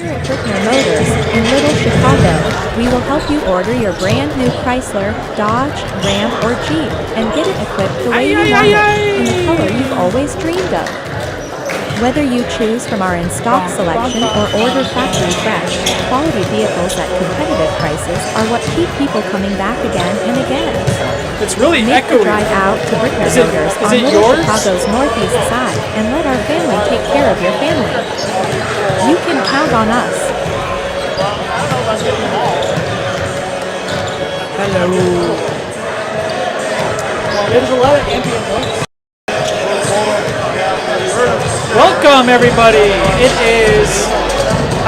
Here at Brickner Motors in Little Chicago, we will help you order your brand new Chrysler, Dodge, Ram, or Jeep and get it equipped the way you want it, in the color you've always dreamed of. Whether you choose from our in-stock selection or order factory fresh, quality vehicles at competitive prices are what keep people coming back again and again. It's really Make the drive out to Brickner Motors on Little Chicago's northeast side and let our family take care of your family. You can count on us. Hello. There's a lot of ambient noise. Welcome, everybody. It is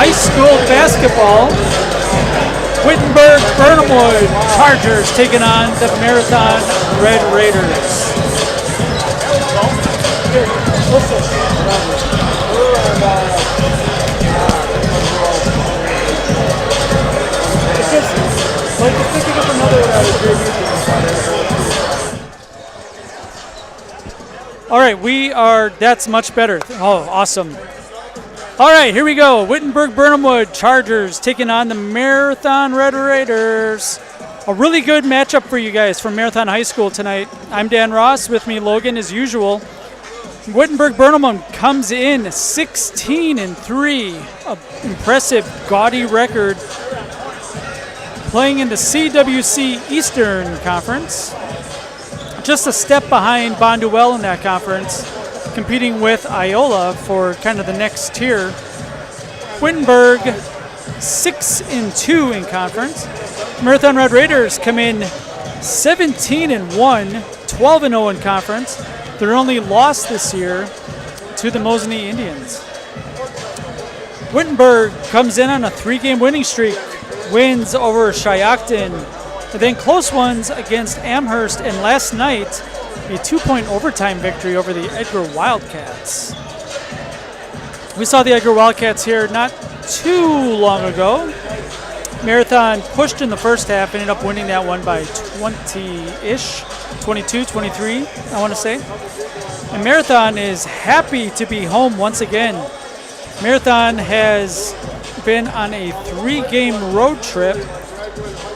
high school basketball. Wittenberg-Birnamwood Chargers taking on the Marathon Red Raiders. All right, that's much better. Oh, awesome. All right, here we go. Wittenberg-Birnamwood Chargers taking on the Marathon Red Raiders. A really good matchup for you guys from Marathon High School tonight. I'm Dan Ross. With me, Logan, as usual. Wittenberg-Birnamwood comes in 16-3. An impressive, gaudy record. Playing in the CWC Eastern Conference. Just a step behind Bonduel in that conference, competing with Iola for kind of the next tier. Wittenberg 6-2 in conference. Marathon Red Raiders come in 17-1, 12-0 in conference. Their only loss this year to the Mosinee Indians. Wittenberg comes in on a 3-game winning streak, wins over Shiocton, and then close ones against Amherst, and last night, a 2-point overtime victory over the Edgar Wildcats. We saw the Edgar Wildcats here not too long ago. Marathon pushed in the first half, ended up winning that one by 20-ish, 22, 23, I want to say. And Marathon is happy to be home once again. Marathon has been on a 3-game road trip,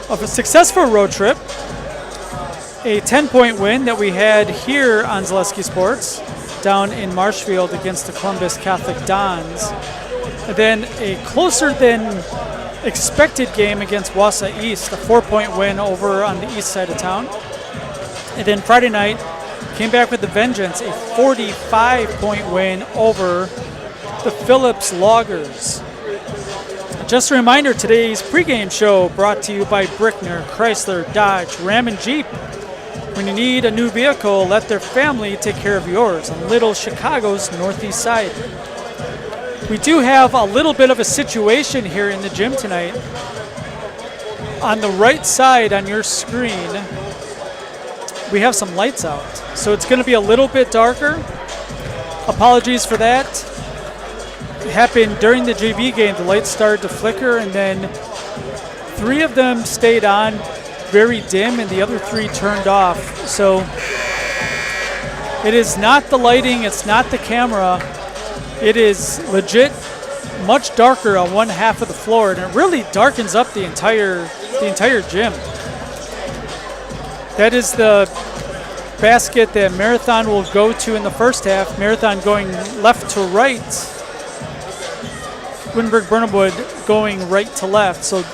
of a successful road trip, a 10-point win that we had here on Zaleski Sports down in Marshfield against the Columbus Catholic Dons. And then a closer than expected game against Wausau East, a 4-point win over on the east side of town. And then Friday night, came back with a vengeance, a 45-point win over the Phillips Loggers. Just a reminder, today's pregame show brought to you by Brickner, Chrysler, Dodge, Ram, and Jeep. When you need a new vehicle, let their family take care of yours on Little Chicago's northeast side. We do have a little bit of a situation here in the gym tonight. On the right side on your screen, we have some lights out. So it's going to be a little bit darker. Apologies for that. It happened during the JV game. The lights started to flicker, and then 3 of them stayed on very dim, and the other 3 turned off. So it is not the lighting, it's not the camera. It is legit much darker on one half of the floor, and it really darkens up the entire gym. That is the basket that Marathon will go to in the first half. Marathon going left to right. Wittenberg-Birnamwood going right to left. So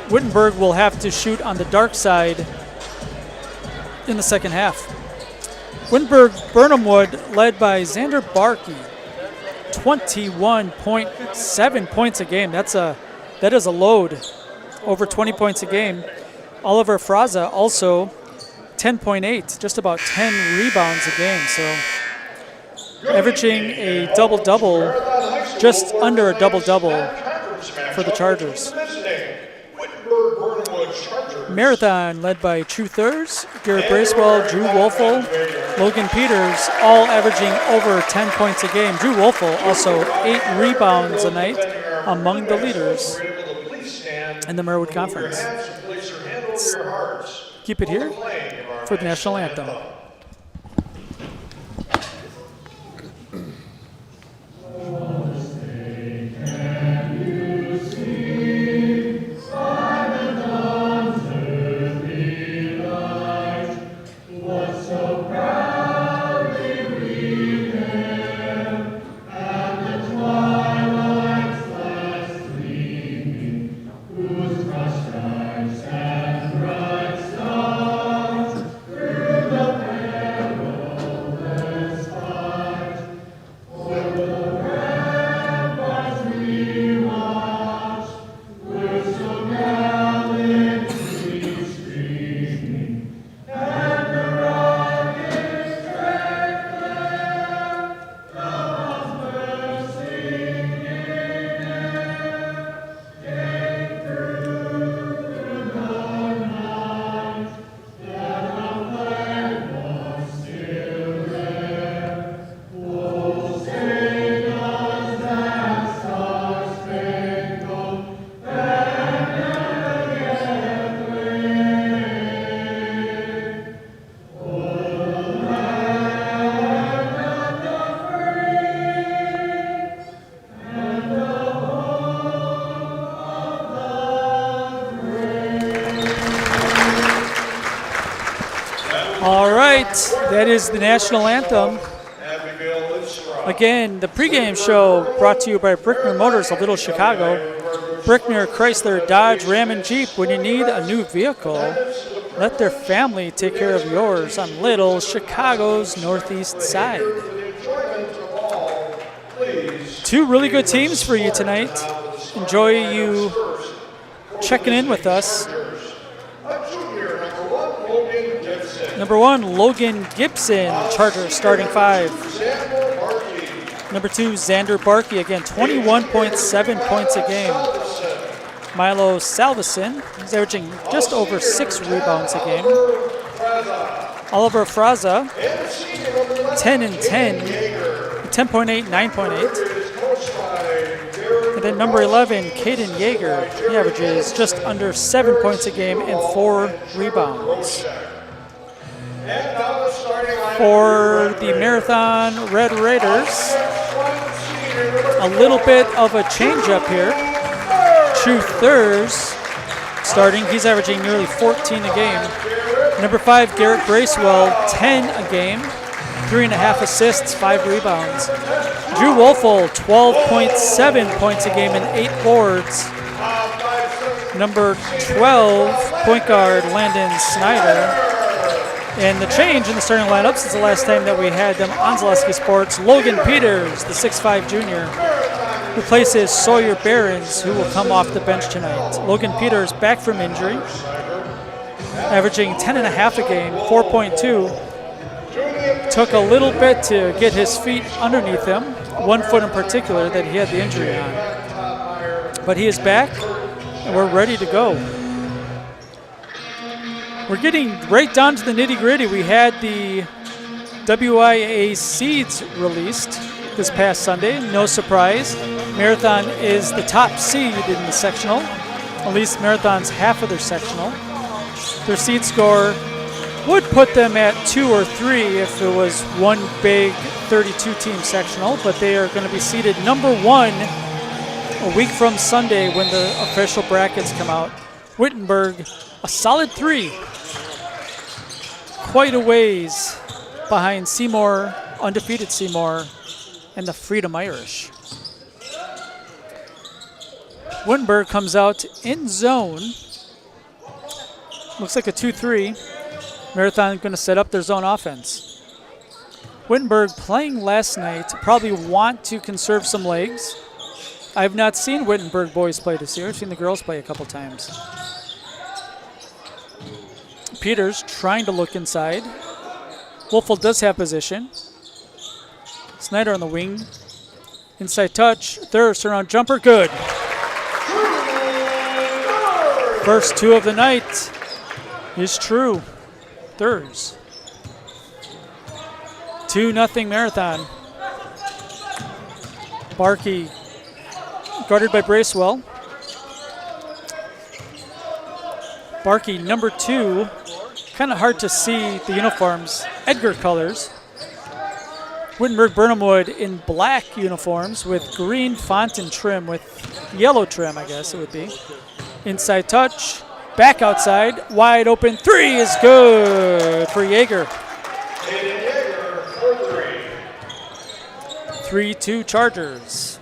Wittenberg will have to shoot on the dark side in the second half. Wittenberg-Birnamwood led by Xander Barkey, 21.7 points a game. That is a load, over 20 points a game. Oliver Fraza also 10.8, just about 10 rebounds a game. So averaging a double-double, just under a double-double for the Chargers. Marathon led by True Thurs, Garrett Bracewell, Drew Wolfel, Logan Peters, all averaging over 10 points a game. Drew Wolfel also 8 rebounds a night, among the leaders in the Merwood Conference. Let's keep it here for the national anthem. All right, that is the national anthem. Again, the pregame show brought to you by Brickner Motors of Little Chicago. Brickner, Chrysler, Dodge, Ram, and Jeep. When you need a new vehicle, let their family take care of yours on Little Chicago's northeast side. Two really good teams for you tonight. Enjoy you checking in with us. Number 1, Logan Gibson, Charger starting 5. Number 2, Xander Barkey, again 21.7 points a game. Milo Salveson, he's averaging just over 6 rebounds a game. Oliver Fraza, 10 and 10, 10.8, 9.8. And then number 11, Caden Yeager, he averages just under 7 points a game and 4 rebounds. For the Marathon Red Raiders, a little bit of a change up here. True Thurs starting, he's averaging nearly 14 a game. Number 5, Garrett Bracewell, 10 a game, 3.5 assists, 5 rebounds. Drew Wolfel, 12.7 points a game and 8 boards. Number 12, point guard Landon Snyder. And the change in the starting lineup since the last time that we had them on Zaleski Sports, Logan Peters, the 6'5 junior, replaces Sawyer Behrens, who will come off the bench tonight. Logan Peters back from injury, averaging 10.5 a game, 4.2. Took a little bit to get his feet underneath him, one foot in particular that he had the injury on. But he is back, and we're ready to go. We're getting right down to the nitty-gritty. We had the WIAA seeds released this past Sunday. No surprise. Marathon is the top seed in the sectional. At least Marathon's half of their sectional. Their seed score would put them at 2 or 3 if it was one big 32-team sectional, but they are going to be seeded number 1 a week from Sunday when the official brackets come out. Wittenberg, a solid 3. Quite a ways behind Seymour, undefeated Seymour, and the Freedom Irish. Wittenberg comes out in zone. Looks like a 2-3. Marathon going to set up their zone offense. Wittenberg playing last night, probably want to conserve some legs. I've not seen Wittenberg boys play this year. I've seen the girls play a couple times. Peters trying to look inside. Wolfel does have position. Snyder on the wing. Inside touch. Thirst around jumper. Good. First 2 of the night is true. Thurs. 2-0 Marathon. Barkey guarded by Bracewell. Barkey, number 2. Kind of hard to see the uniforms. Edgar colors. Wittenberg-Birnamwood in black uniforms with green font and trim, with yellow trim, I guess it would be. Inside touch. Back outside. Wide open. 3 is good for Yeager. 3-2 Chargers.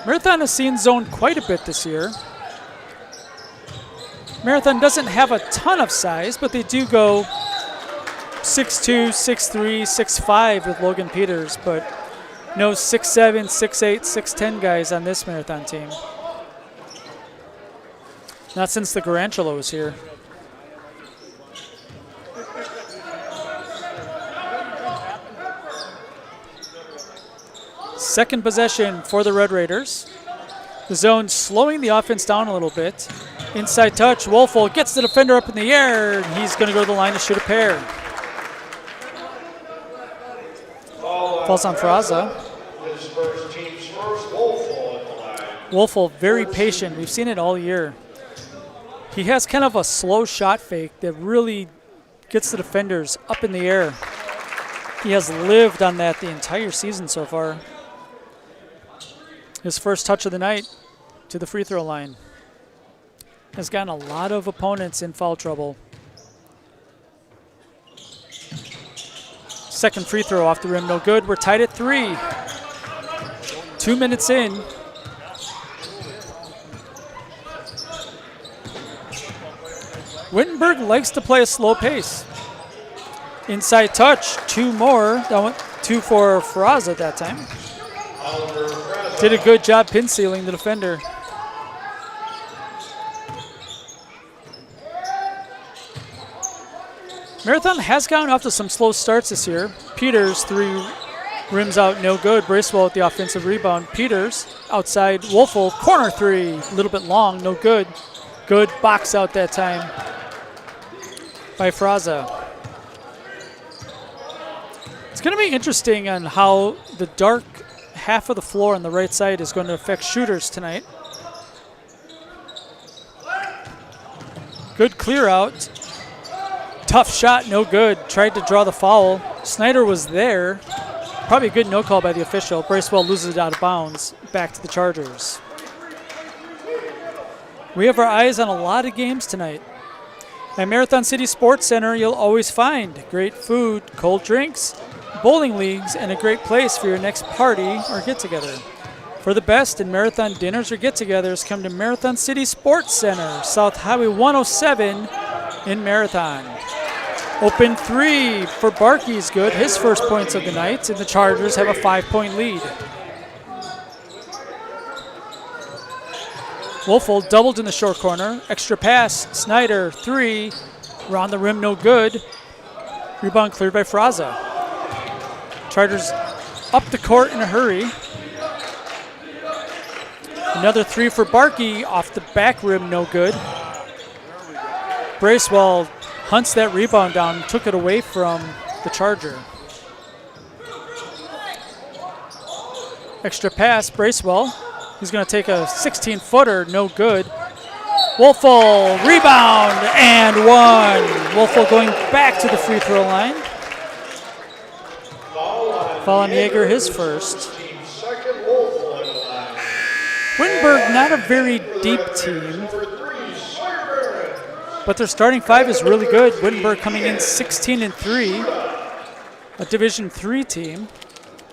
Marathon has seen zone quite a bit this year. Marathon doesn't have a ton of size, but they do go 6'2", 6'3", 6'5" with Logan Peters, but no 6'7", 6'8", 6'10" guys on this Marathon team. Not since the Garantolo was here. Second possession for the Red Raiders. The zone slowing the offense down a little bit. Inside touch, Wolfel gets the defender up in the air, and he's going to go to the line to shoot a pair. Falls on Fraza. Wolfel, very patient. We've seen it all year. He has kind of a slow shot fake that really gets the defenders up in the air. He has lived on that the entire season so far. His first touch of the night to the free throw line. has gotten a lot of opponents in foul trouble. Second free throw off the rim, no good. We're tied at 3. 2 minutes in. Wittenberg likes to play a slow pace. Inside touch, 2 more. That went 2 for Ferraza that time. Did a good job pin sealing the defender. Marathon has gotten off to some slow starts this year. Peters, 3 rims out, no good. Bracewell with the offensive rebound. Peters outside, Wolfel, corner 3, a little bit long, no good. Good box out that time by Ferraza. It's going to be interesting on how the dark half of the floor on the right side is going to affect shooters tonight. Good clear out. Tough shot, no good. Tried to draw the foul. Snyder was there. Probably a good no call by the official. Bracewell loses it out of bounds. Back to the Chargers. We have our eyes on a lot of games tonight. At Marathon City Sports Center, you'll always find great food, cold drinks, bowling leagues, and a great place for your next party or get-together. For the best in marathon dinners or get-togethers, come to Marathon City Sports Center, South Highway 107 in Marathon. Open 3 for Barkey's good, his first points of the night, and the Chargers have a 5-point lead. Wolfel doubled in the short corner. Extra pass, Snyder, 3. Around the rim, no good. Rebound cleared by Ferraza. Chargers up the court in a hurry. Another 3 for Barkey, off the back rim, no good. Bracewell hunts that rebound down, took it away from the Charger. Extra pass, Bracewell. He's going to take a 16-footer, no good. Wolfel, rebound, and 1. Wolfel going back to the free throw line. Foul on Yeager, his first. Wittenberg, not a very deep team, but their starting 5 is really good. Wittenberg coming in 16-3, a Division III team.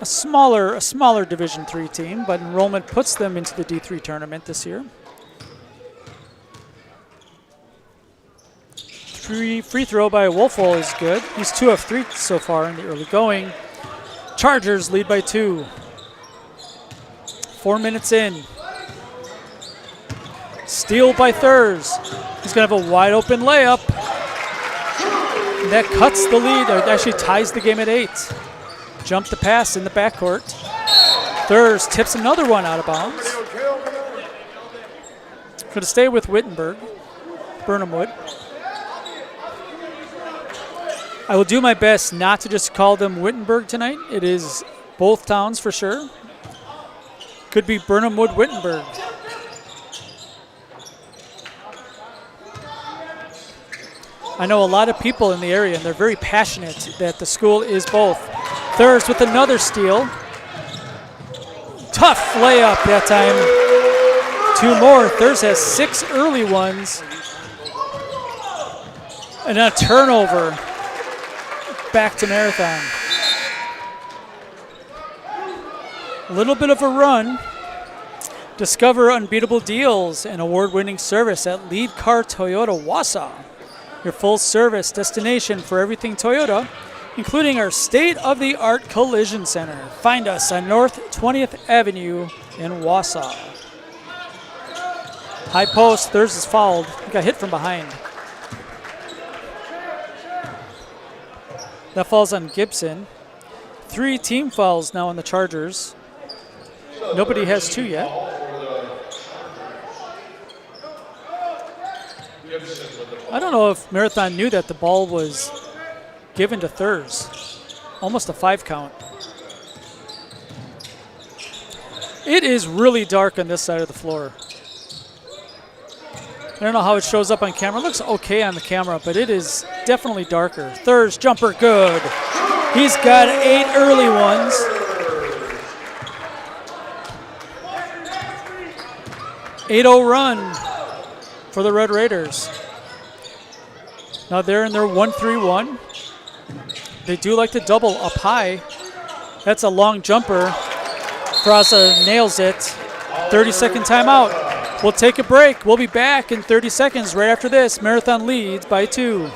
A smaller Division III team, but enrollment puts them into the D3 tournament this year. Free throw by Wolfel is good. He's 2 of 3 so far in the early going. Chargers lead by 2. 4 minutes in. Steal by Thurs. He's going to have a wide open layup. And that cuts the lead, or actually ties the game at 8. Jump the pass in the backcourt. Thurs tips another one out of bounds. Going to stay with Wittenberg-Birnamwood. I will do my best not to just call them Wittenberg tonight. It is both towns for sure. Could be Birnamwood-Wittenberg. I know a lot of people in the area, and they're very passionate that the school is both. Thurs with another steal. Tough layup that time. 2 more. Thurs has 6 early ones. And a turnover. Back to Marathon. A little bit of a run. Discover unbeatable deals and award-winning service at Lead Car Toyota Wausau. Your full-service destination for everything Toyota, including our state-of-the-art collision center. Find us on North 20th Avenue in Wausau. High post, Thurs is fouled. He got hit from behind. That falls on Gibson. 3 team fouls now on the Chargers. Nobody has 2 yet. I don't know if Marathon knew that the ball was given to Thurs. Almost a 5 count. It is really dark on this side of the floor. I don't know how it shows up on camera. It looks okay on the camera, but it is definitely darker. Thurs jumper good. He's got 8 early ones. '8-0 run for the Red Raiders. Now they're in their 1-3-1. They do like to double up high. That's a long jumper. Fraza nails it. 30-second timeout. We'll take a break. We'll be back in 30 seconds right after this. Marathon leads by 2.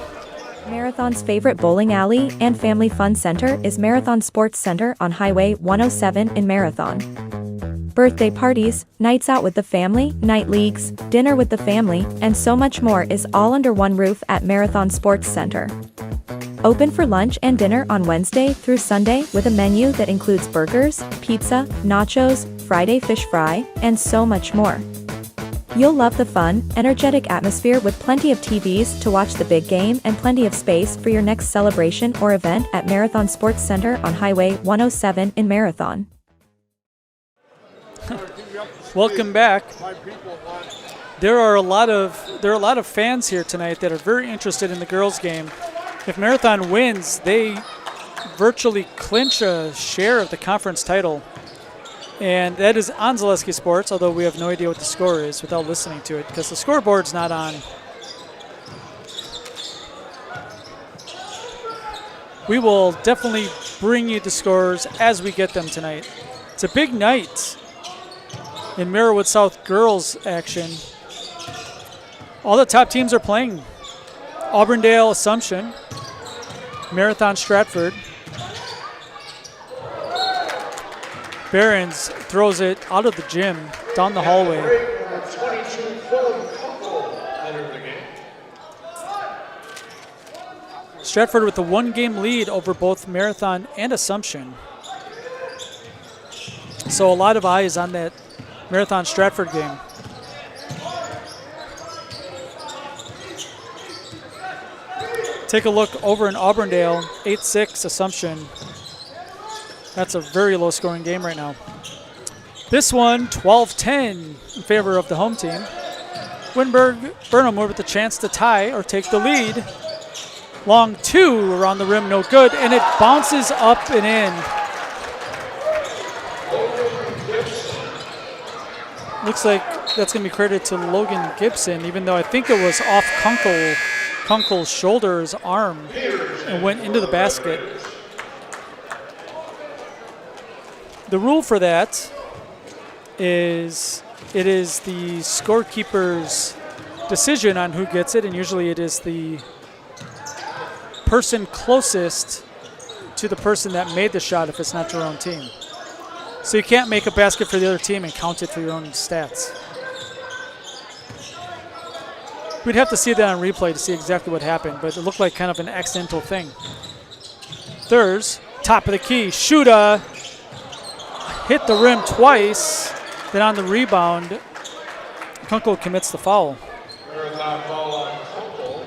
Marathon's favorite bowling alley and family fun center is Marathon Sports Center on Highway 107 in Marathon. Birthday parties, nights out with the family, night leagues, dinner with the family, and so much more is all under one roof at Marathon Sports Center. Open for lunch and dinner on Wednesday through Sunday with a menu that includes burgers, pizza, nachos, Friday fish fry, and so much more. You'll love the fun, energetic atmosphere with plenty of TVs to watch the big game and plenty of space for your next celebration or event at Marathon Sports Center on Highway 107 in Marathon. Welcome back. There are a lot of fans here tonight that are very interested in the girls' game. If Marathon wins, they virtually clinch a share of the conference title. And that is on Zaleski Sports, although we have no idea what the score is without listening to it because the scoreboard's not on. We will definitely bring you the scores as we get them tonight. It's a big night in Marawood South girls action. All the top teams are playing. Auburndale Assumption, Marathon Stratford. Barons throws it out of the gym, down the hallway. Stratford with a 1-game lead over both Marathon and Assumption. So a lot of eyes on that Marathon Stratford game. Take a look over in Auburndale, 8-6 Assumption. That's a very low-scoring game right now. This one, 12-10 in favor of the home team. Wittenberg-Birnamwood with a chance to tie or take the lead. Long 2 around the rim, no good, and it bounces up and in. Looks like that's going to be credited to Logan Gibson, even though I think it was off Kunkel's shoulder, his arm, and went into the basket. The rule for that is it is the scorekeeper's decision on who gets it, and usually it is the person closest to the person that made the shot if it's not your own team. So you can't make a basket for the other team and count it for your own stats. We'd have to see that on replay to see exactly what happened, but it looked like kind of an accidental thing. Thurs, top of the key, Shuda hit the rim twice, then on the rebound, Kunkel commits the foul. Marathon foul on Kunkel.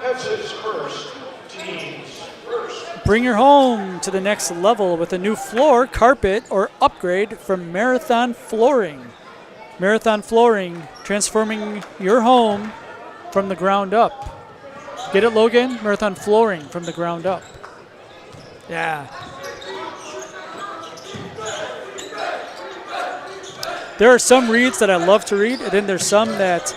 That's his first, team's first. Bring your home to the next level with a new floor, carpet, or upgrade from Marathon Flooring. Marathon Flooring, transforming your home from the ground up. Get it, Logan? Marathon Flooring from the ground up. Yeah. There are some reads that I love to read, and then there's some that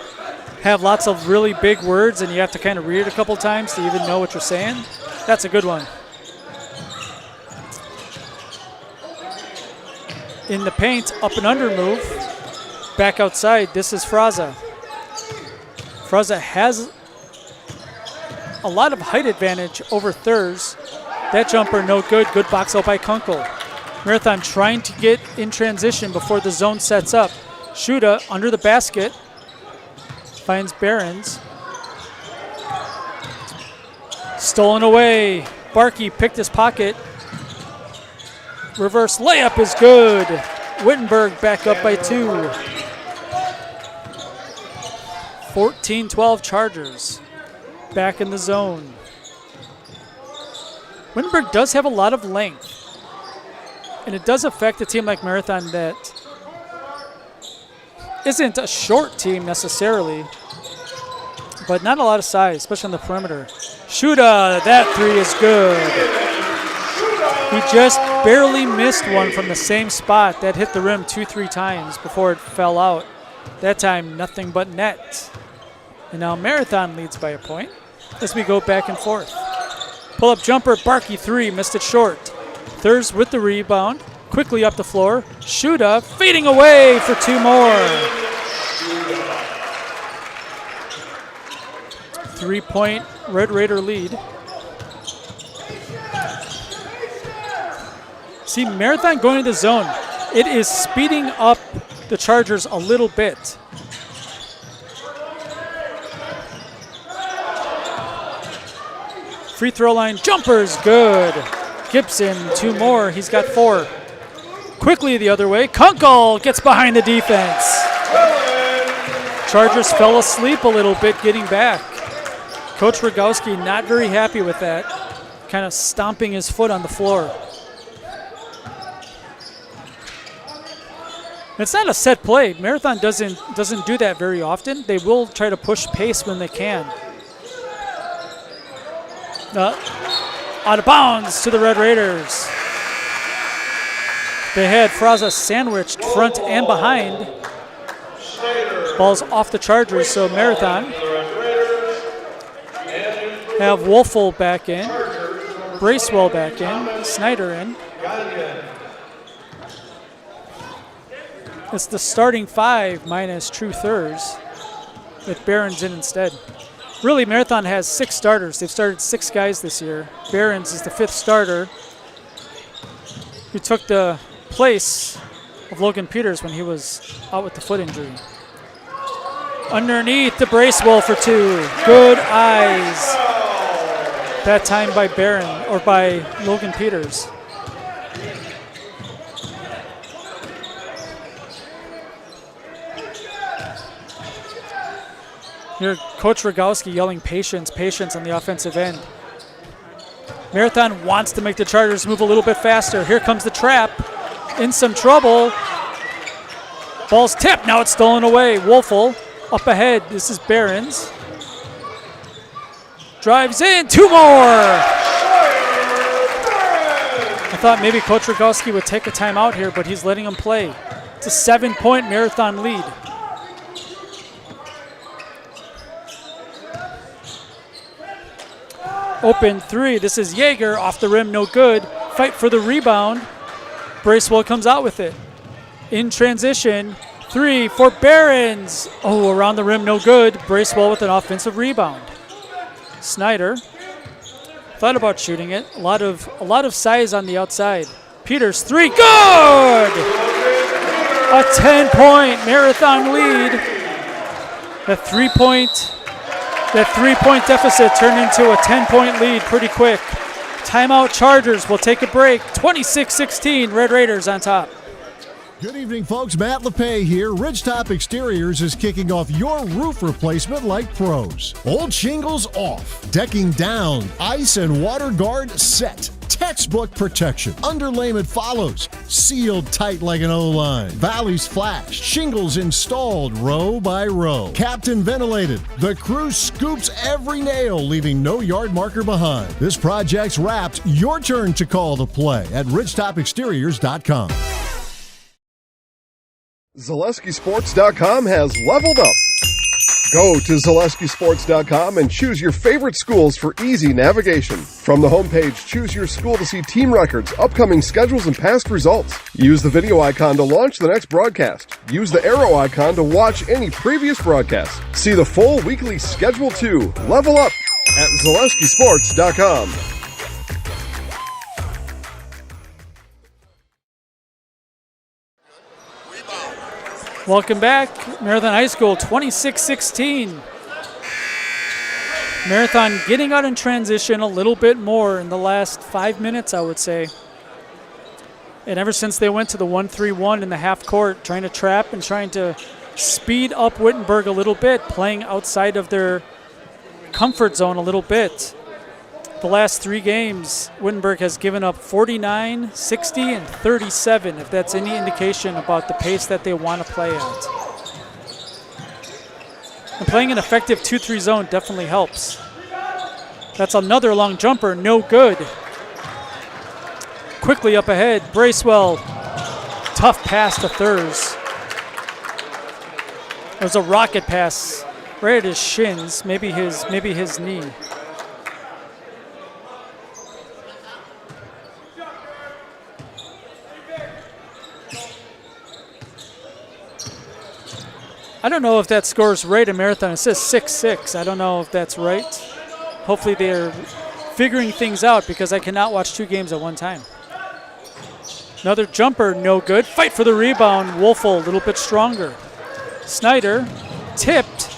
have lots of really big words, and you have to kind of read it a couple times to even know what you're saying. That's a good one. In the paint, up and under move. Back outside, this is Fraza. Fraza has a lot of height advantage over Thurs. That jumper, no good. Good box out by Kunkel. Marathon trying to get in transition before the zone sets up. Shuda under the basket. Finds Barons. Stolen away. Barkey picked his pocket. Reverse layup is good. Wittenberg back up by 2. 14-12 Chargers. Back in the zone. Wittenberg does have a lot of length. And it does affect a team like Marathon that isn't a short team necessarily, but not a lot of size, especially on the perimeter. Shuda, that 3 is good. He just barely missed one from the same spot that hit the rim 2-3 times before it fell out. That time, nothing but net. And now Marathon leads by a point as we go back and forth. Pull-up jumper, Barkey 3, missed it short. Thurs with the rebound, quickly up the floor. Shuda feeding away for 2 more. 3-point Red Raider lead. See, Marathon going to the zone. It is speeding up the Chargers a little bit. Free throw line jumpers, good. Gibson, 2 more. He's got 4. Quickly the other way. Kunkel gets behind the defense. Chargers fell asleep a little bit getting back. Coach Rogowski not very happy with that. Kind of stomping his foot on the floor. It's not a set play. Marathon doesn't do that very often. They will try to push pace when they can. Out of bounds to the Red Raiders. They had Fraza sandwiched front and behind. Ball's off the Chargers, so Marathon have Wolfel back in, Bracewell back in, Snyder in. It's the starting 5 minus True Thurs with Barron's in instead. Really, Marathon has 6 starters. They've started 6 guys this year. Barron's is the 5th starter, who took the place of Logan Peters when he was out with the foot injury. Underneath the Bracewell for 2. Good eyes. That time by Barron, or by Logan Peters. Here, Coach Rogowski yelling patience, patience on the offensive end. Marathon wants to make the Chargers move a little bit faster. Here comes the trap. In some trouble. Ball's tipped. Now it's stolen away. Wolfel up ahead. This is Barron's. Drives in. 2 more. I thought maybe Coach Rogowski would take a timeout here, but he's letting him play. It's a 7-point Marathon lead. Open 3. This is Yeager off the rim, no good. Fight for the rebound. Bracewell comes out with it. In transition, 3 for Barron's. Oh, around the rim, no good. Bracewell with an offensive rebound. Snyder thought about shooting it. A lot of size on the outside. Peters 3, good. A 10-point Marathon lead. That 3-point deficit turned into a 10-point lead pretty quick. Timeout Chargers will take a break. 26-16, Red Raiders on top. Good evening, folks. Matt LePay here. Ridgetop Exteriors is kicking off your roof replacement like pros. Old shingles off, decking down, ice and water guard set. Textbook protection. Underlayment follows. Sealed tight like an O-line. Valleys flashed. Shingles installed row by row. Captain ventilated. The crew scoops every nail, leaving no yard marker behind. This project's wrapped. Your turn to call the play at ridgetopexteriors.com. ZaleskiSports.com has leveled up. Go to ZaleskiSports.com and choose your favorite schools for easy navigation. From the homepage, choose your school to see team records, upcoming schedules, and past results. Use the video icon to launch the next broadcast. Use the arrow icon to watch any previous broadcast. See the full weekly schedule too. Level up at ZaleskiSports.com. Welcome back. Marathon High School, 26-16. Marathon getting out in transition a little bit more in the last 5 minutes, I would say. And ever since they went to the 1-3-1 in the half court, trying to trap and trying to speed up Wittenberg a little bit, playing outside of their comfort zone a little bit. The last 3 games, Wittenberg has given up 49, 60, and 37, if that's any indication about the pace that they want to play at. And playing an effective 2-3 zone definitely helps. That's another long jumper, no good. Quickly up ahead, Bracewell. Tough pass to Thurs. It was a rocket pass right at his shins, maybe his knee. I don't know if that score's right in marathon. It says 6-6. I don't know if that's right. Hopefully they're figuring things out because I cannot watch 2 games at one time. Another jumper, no good. Fight for the rebound. Wolfel, a little bit stronger. Snyder, tipped,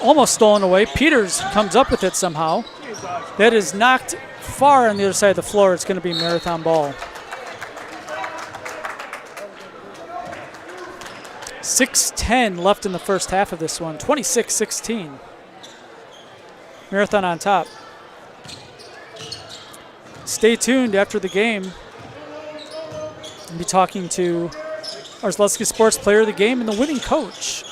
almost stolen away. Peters comes up with it somehow. That is knocked far on the other side of the floor. It's going to be marathon ball. 6:10 left in the first half of this one. 26-16. Marathon on top. Stay tuned after the game. I'll be talking to our Zaleski Sports Player of the Game and the winning coach.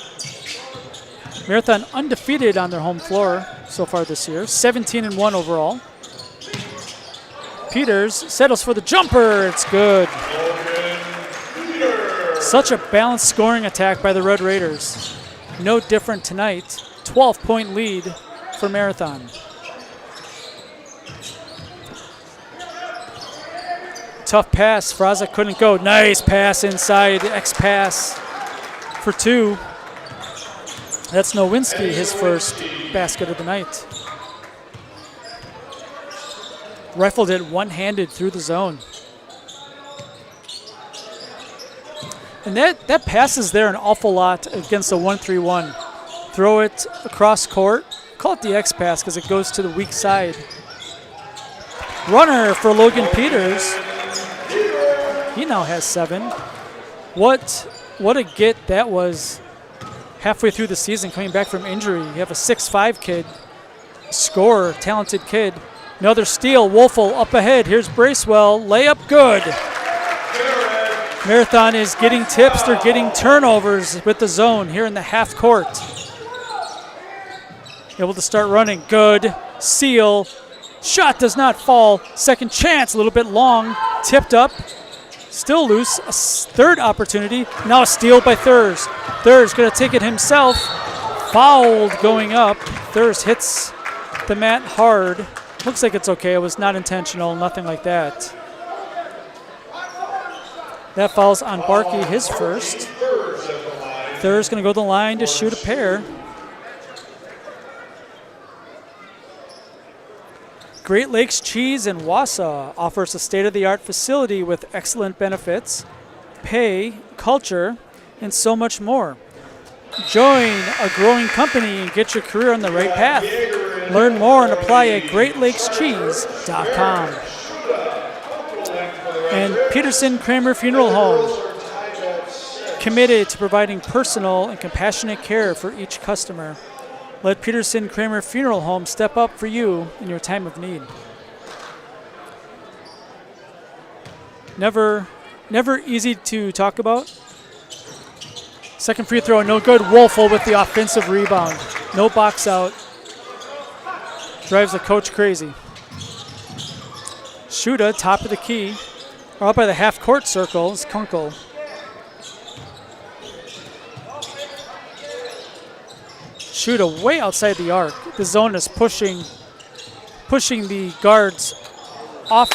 Marathon undefeated on their home floor so far this year. 17-1 overall. Peters settles for the jumper. It's good. Such a balanced scoring attack by the Red Raiders. No different tonight. 12-point lead for Marathon. Tough pass. Fraza couldn't go. Nice pass inside. X-pass for 2. That's Nowinski, his first basket of the night. Rifled it one-handed through the zone. And that passes there an awful lot against a 1-3-1. Throw it across court. Call it the X pass because it goes to the weak side. Runner for Logan Peters. He now has 7. What a get that was halfway through the season coming back from injury. You have a 6'5" kid, scorer, talented kid. Another steal. Wolfel up ahead. Here's Bracewell. Layup good. Marathon is getting tips. They're getting turnovers with the zone here in the half court. Able to start running. Good. Seal. Shot does not fall. Second chance. A little bit long. Tipped up. Still loose. A third opportunity. Now a steal by Thurs. Thurs going to take it himself. Fouled going up. Thurs hits the mat hard. Looks like it's okay. It was not intentional. Nothing like that. That falls on Barkey, his first. Thurs going to go to the line to shoot a pair. Great Lakes Cheese in Wausau offers a state-of-the-art facility with excellent benefits, pay, culture, and so much more. Join a growing company and get your career on the right path. Learn more and apply at GreatLakesCheese.com. And Peterson Kramer Funeral Home, committed to providing personal and compassionate care for each customer. Let Peterson Kramer Funeral Home step up for you in your time of need. Never easy to talk about. Second free throw, no good. Wolfel with the offensive rebound. No box out. Drives the coach crazy. Shuda, top of the key. Out by the half-court circle is Kunkel. Shuda way outside the arc. The zone is pushing the guards off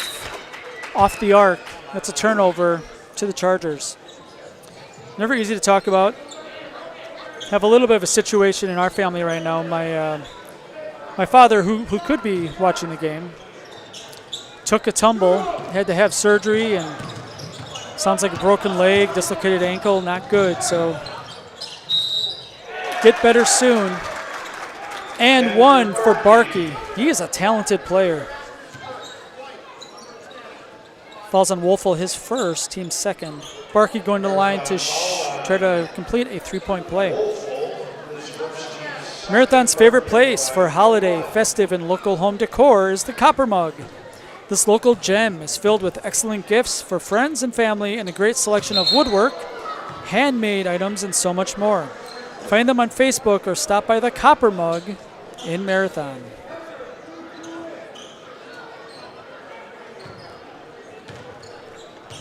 the arc. That's a turnover to the Chargers. Never easy to talk about. Have a little bit of a situation in our family right now. My father, who could be watching the game, took a tumble, had to have surgery, and sounds like a broken leg, dislocated ankle, not good. So get better soon. And 1 for Barkey. He is a talented player. Falls on Wolfel, his first, team second. Barkey going to the line to try to complete a 3-point play. Marathon's favorite place for holiday, festive, and local home decor is the Copper Mug. This local gem is filled with excellent gifts for friends and family and a great selection of woodwork, handmade items, and so much more. Find them on Facebook or stop by the Copper Mug in Marathon.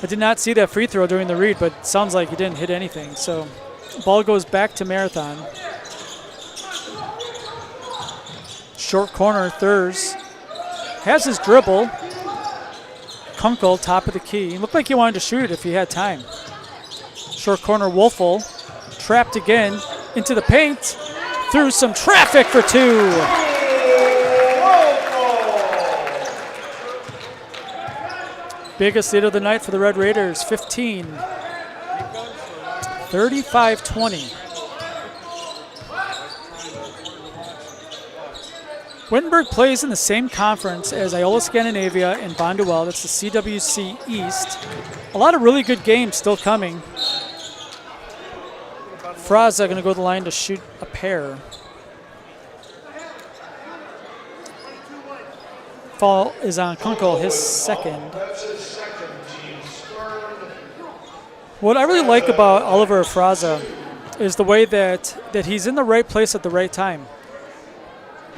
I did not see that free throw during the read, but it sounds like he didn't hit anything. So ball goes back to Marathon. Short corner, Thurs has his dribble. Kunkel, top of the key. Looked like he wanted to shoot it if he had time. Short corner, Wolfel, trapped again into the paint. Through some traffic for two. Biggest lead of the night for the Red Raiders, 15. 35-20. Wittenberg plays in the same conference as Iola Scandinavia and Bonduelle. That's the CWC East. A lot of really good games still coming. Fraza going to go to the line to shoot a pair. Foul is on Kunkel, his second. What I really like about Oliver Fraza is the way that he's in the right place at the right time.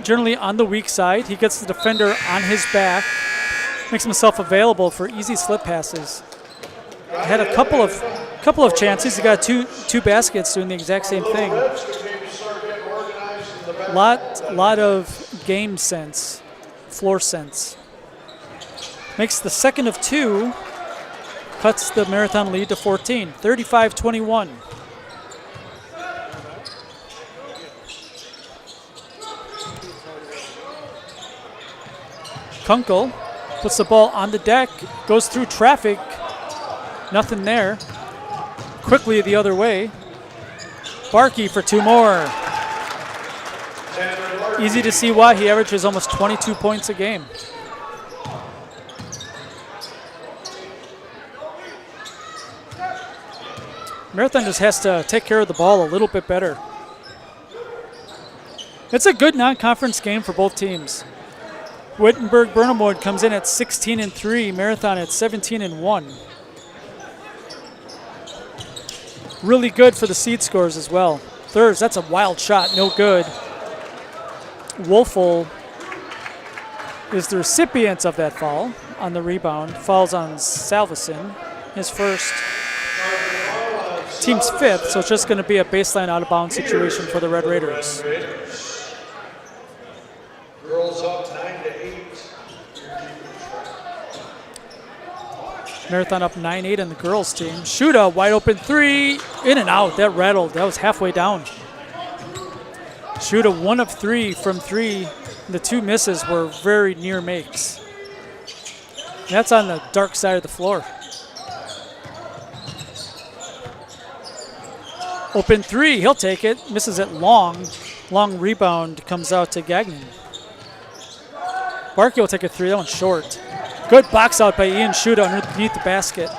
Generally on the weak side, he gets the defender on his back, makes himself available for easy slip passes. Had a couple of chances. He got two baskets doing the exact same thing. Lot of game sense, floor sense. Makes the second of two. Cuts the Marathon lead to 14, 35-21. Kunkel puts the ball on the deck, goes through traffic, nothing there. Quickly the other way. Barkey for two more. Easy to see why he averages almost 22 points a game. Marathon just has to take care of the ball a little bit better. It's a good non-conference game for both teams. Wittenberg-Birnamwood comes in at 16-3, Marathon at 17-1. Really good for the seed scores as well. Thurs, that's a wild shot, no good. Wolfel is the recipient of that foul on the rebound. Falls on Salveson, his first. Team's fifth, so it's just going to be a baseline out-of-bounds situation for the Red Raiders. Girls up 9-8. Marathon up 9-8 on the girls' team. Shoot a wide open three, in and out. That rattled. That was halfway down. Shoot a 1 of 3 from three. The two misses were very near makes. That's on the dark side of the floor. Open three, he'll take it. Misses it long. Long rebound comes out to Gagnon. Barkey will take a three, that one's short. Good box out by Ian Shuda underneath the basket.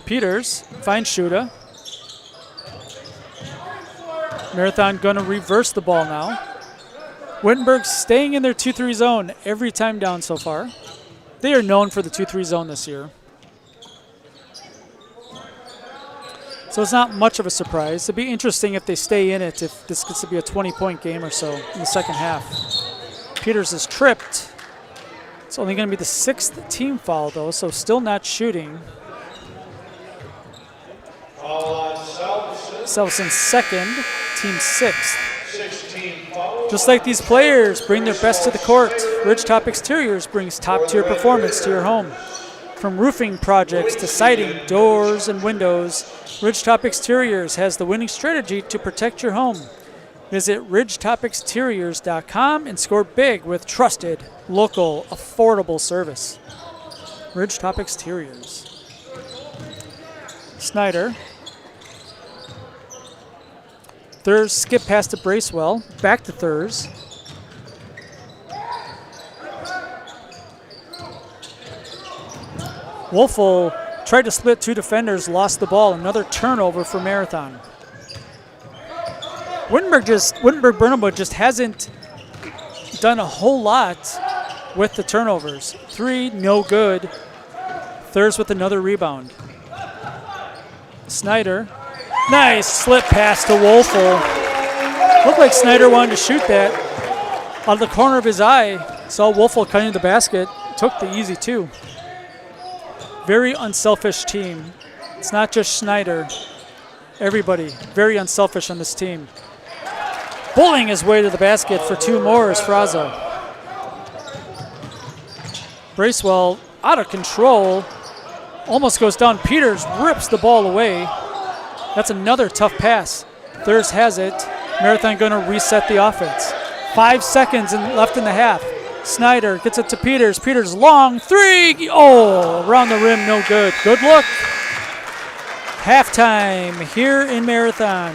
Peters finds Shuda. Marathon gonna reverse the ball now. Wittenberg staying in their 2-3 zone every time down so far. They are known for the 2-3 zone this year. So it's not much of a surprise. It'd be interesting if they stay in it, if this gets to be a 20-point game or so in the second half. Peters is tripped. It's only going to be the 6th team foul, though, so still not shooting. Salveson's second, team 6th. Just like these players bring their best to the court, Ridgetop Exteriors brings top-tier performance to your home. From roofing projects to siding, doors, and windows, Ridgetop Exteriors has the winning strategy to protect your home. Visit ridgetopexteriors.com and score big with trusted, local, affordable service. Ridgetop Exteriors. Snyder. Thurs skip past to Bracewell. Back to Thurs. Wolfel tried to split two defenders, lost the ball. Another turnover for Marathon. Wittenberg-Birnamwood just hasn't done a whole lot with the turnovers. 3, no good. Thurs with another rebound. Snyder, nice slip pass to Wolfel. Looked like Snyder wanted to shoot that. Out of the corner of his eye, saw Wolfel cutting the basket, took the easy two. Very unselfish team. It's not just Schneider. Everybody very unselfish on this team. bullying his way to the basket for 2 more is Fraza. Bracewell out of control. Almost goes down. Peters rips the ball away. That's another tough pass. Thurs has it. Marathon going to reset the offense. 5 seconds left in the half. Snyder gets it to Peters. Peters long 3. Oh, around the rim, no good. Good look. Halftime here in Marathon.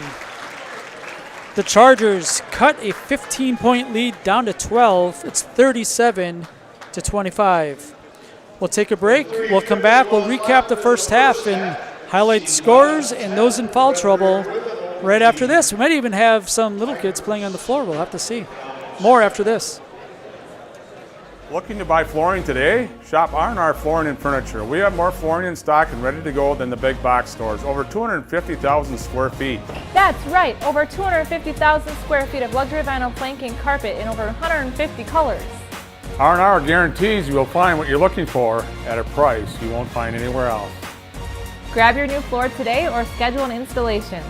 The Chargers cut a 15-point lead down to 12. It's 37-25. We'll take a break. We'll come back. We'll recap the first half and highlight scores and those in foul trouble right after this. We might even have some little kids playing on the floor. We'll have to see. More after this. Looking to buy flooring today? Shop R&R Flooring and Furniture. We have more flooring in stock and ready to go than the big box stores. Over 250,000 square feet. That's right, over 250,000 square feet of luxury vinyl planking carpet in over 150 colors. R&R guarantees you will find what you're looking for at a price you won't find anywhere else. Grab your new floor today or schedule an installation.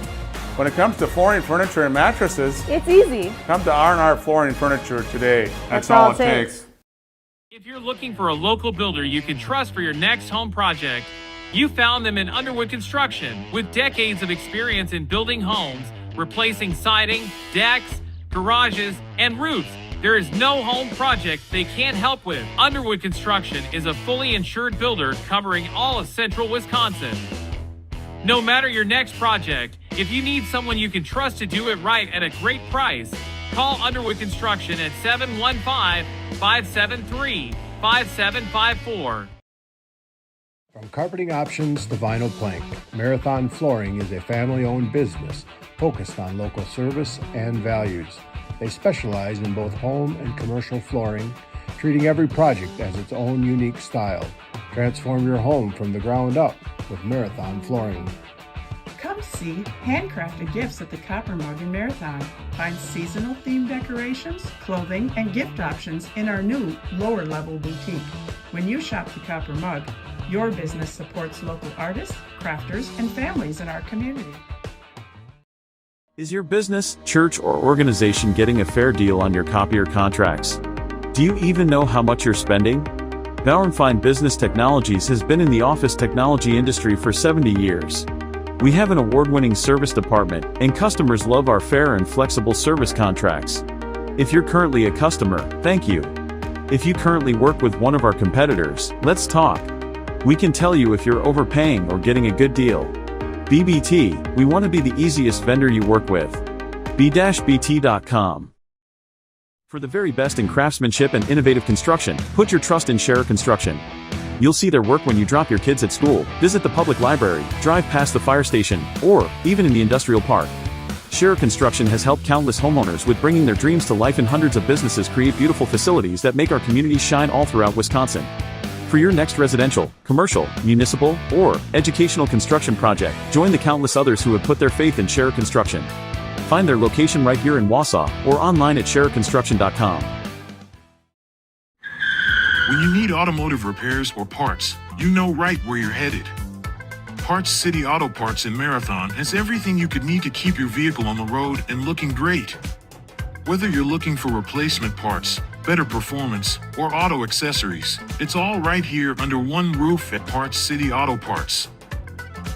When it comes to flooring, furniture, and mattresses, It's easy. come to R&R Flooring and Furniture today. That's all it takes. If you're looking for a local builder you can trust for your next home project, you found them in Underwood Construction. With decades of experience in building homes, replacing siding, decks, garages, and roofs, there is no home project they can't help with. Underwood Construction is a fully insured builder covering all of central Wisconsin. No matter your next project, if you need someone you can trust to do it right at a great price, call Underwood Construction at 715-573-5754. From carpeting options to vinyl plank, Marathon Flooring is a family-owned business focused on local service and values. They specialize in both home and commercial flooring, treating every project as its own unique style. Transform your home from the ground up with Marathon Flooring. Come see handcrafted gifts at the Copper Mug in Marathon. Find seasonal themed decorations, clothing, and gift options in our new lower level boutique. When you shop the Copper Mug, your business supports local artists, crafters, and families in our community. Is your business, church, or organization getting a fair deal on your copier contracts? Do you even know how much you're spending? Bauer & Fine Business Technologies has been in the office technology industry for 70 years. We have an award-winning service department, and customers love our fair and flexible service contracts. If you're currently a customer, thank you. If you currently work with one of our competitors, let's talk. We can tell you if you're overpaying or getting a good deal. BBT, we want to be the easiest vendor you work with. b-bt.com. For the very best in craftsmanship and innovative construction, put your trust in Scherer Construction. You'll see their work when you drop your kids at school, visit the public library, drive past the fire station, or even in the industrial park. Scherer Construction has helped countless homeowners with bringing their dreams to life, and hundreds of businesses create beautiful facilities that make our communities shine all throughout Wisconsin. For your next residential, commercial, municipal, or educational construction project, join the countless others who have put their faith in Scherer Construction. Find their location right here in Wausau or online at schererconstruction.com. When you need automotive repairs or parts, you know right where you're headed. Parts City Auto Parts in Marathon has everything you could need to keep your vehicle on the road and looking great. Whether you're looking for replacement parts, better performance, or auto accessories, it's all right here under one roof at Parts City Auto Parts.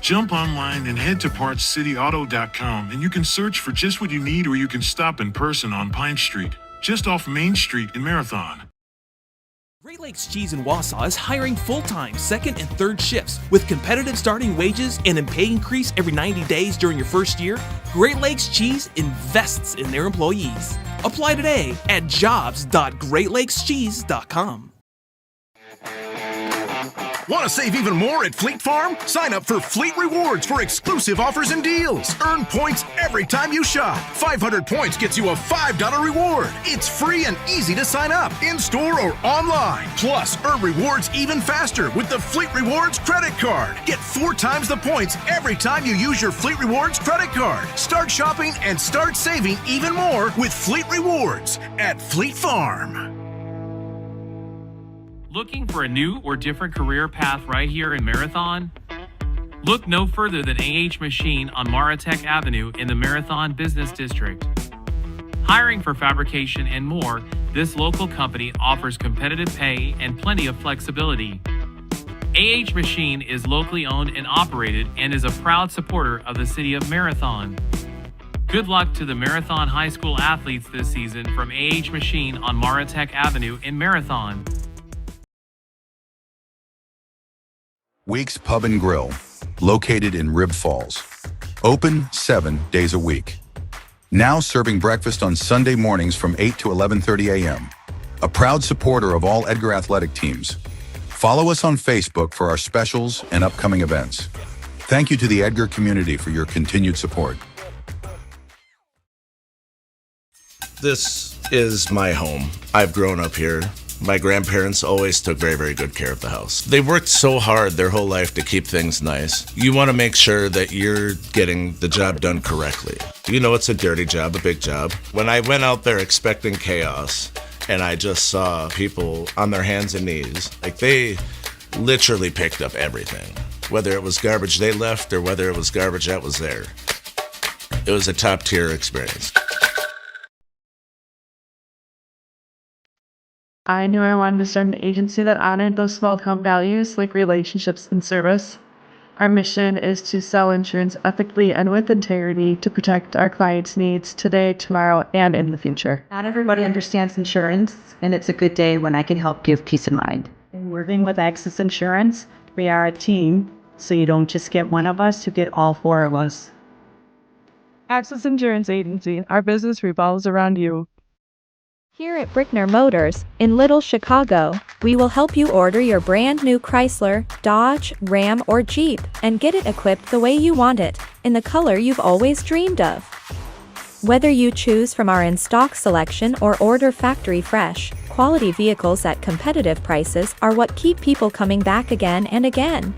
Jump online and head to PartsCityAuto.com and you can search for just what you need, or you can stop in person on Pine Street, just off Main Street in Marathon. Great Lakes Cheese in Wausau is hiring full-time second and third shifts with competitive starting wages and a pay increase every 90 days during your first year. Great Lakes Cheese invests in their employees. Apply today at jobs.greatlakescheese.com. Want to save even more at Fleet Farm? Sign up for Fleet Rewards for exclusive offers and deals. Earn points every time you shop. 500 points gets you a $5 reward. It's free and easy to sign up, in-store or online. Plus, earn rewards even faster with the Fleet Rewards credit card. Get 4 times the points every time you use your Fleet Rewards credit card. Start shopping and start saving even more with Fleet Rewards at Fleet Farm. Looking for a new or different career path right here in Marathon? Look no further than AH Machine on Maratech Avenue in the Marathon Business District. hiring for fabrication, and more, this local company offers competitive pay and plenty of flexibility. AH Machine is locally owned and operated and is a proud supporter of the city of Marathon. Good luck to the Marathon High School athletes this season from AH Machine on Maratech Avenue in Marathon. Weeks Pub and Grill, located in Rib Falls. Open 7 days a week. Now serving breakfast on Sunday mornings from 8 to 11:30 a.m. A proud supporter of all Edgar athletic teams. Follow us on Facebook for our specials and upcoming events. Thank you to the Edgar community for your continued support. This is my home. I've grown up here. My grandparents always took very, very good care of the house. They worked so hard their whole life to keep things nice. You want to make sure that you're getting the job done correctly. You know it's a dirty job, a big job. When I went out there expecting chaos, and I just saw people on their hands and knees, like they literally picked up everything. Whether it was garbage they left or whether it was garbage that was there. It was a top-tier experience. I knew I wanted to start an agency that honored those small town values like relationships and service. Our mission is to sell insurance ethically and with integrity to protect our clients' needs today, tomorrow, and in the future. Not everybody understands insurance, and it's a good day when I can help give peace of mind. In working with Access Insurance, we are a team, so you don't just get one of us, you get all four of us. Access Insurance Agency, our business revolves around you. Here at Brickner Motors, in Little Chicago, we will help you order your brand new Chrysler, Dodge, Ram, or Jeep, and get it equipped the way you want it, in the color you've always dreamed of. Whether you choose from our in-stock selection or order factory fresh, quality vehicles at competitive prices are what keep people coming back again and again.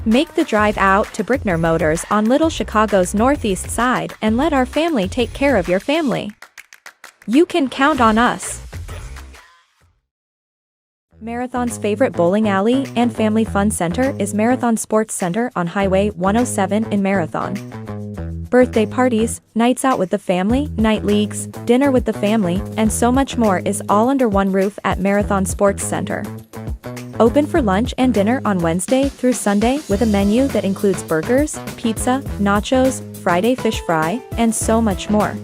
Make the drive out to Brickner Motors on Little Chicago's northeast side and let our family take care of your family. You can count on us. Marathon's favorite bowling alley and family fun center is Marathon Sports Center on Highway 107 in Marathon. Birthday parties, nights out with the family, night leagues, dinner with the family, and so much more is all under one roof at Marathon Sports Center. Open for lunch and dinner on Wednesday through Sunday with a menu that includes burgers, pizza, nachos, Friday fish fry, and so much more.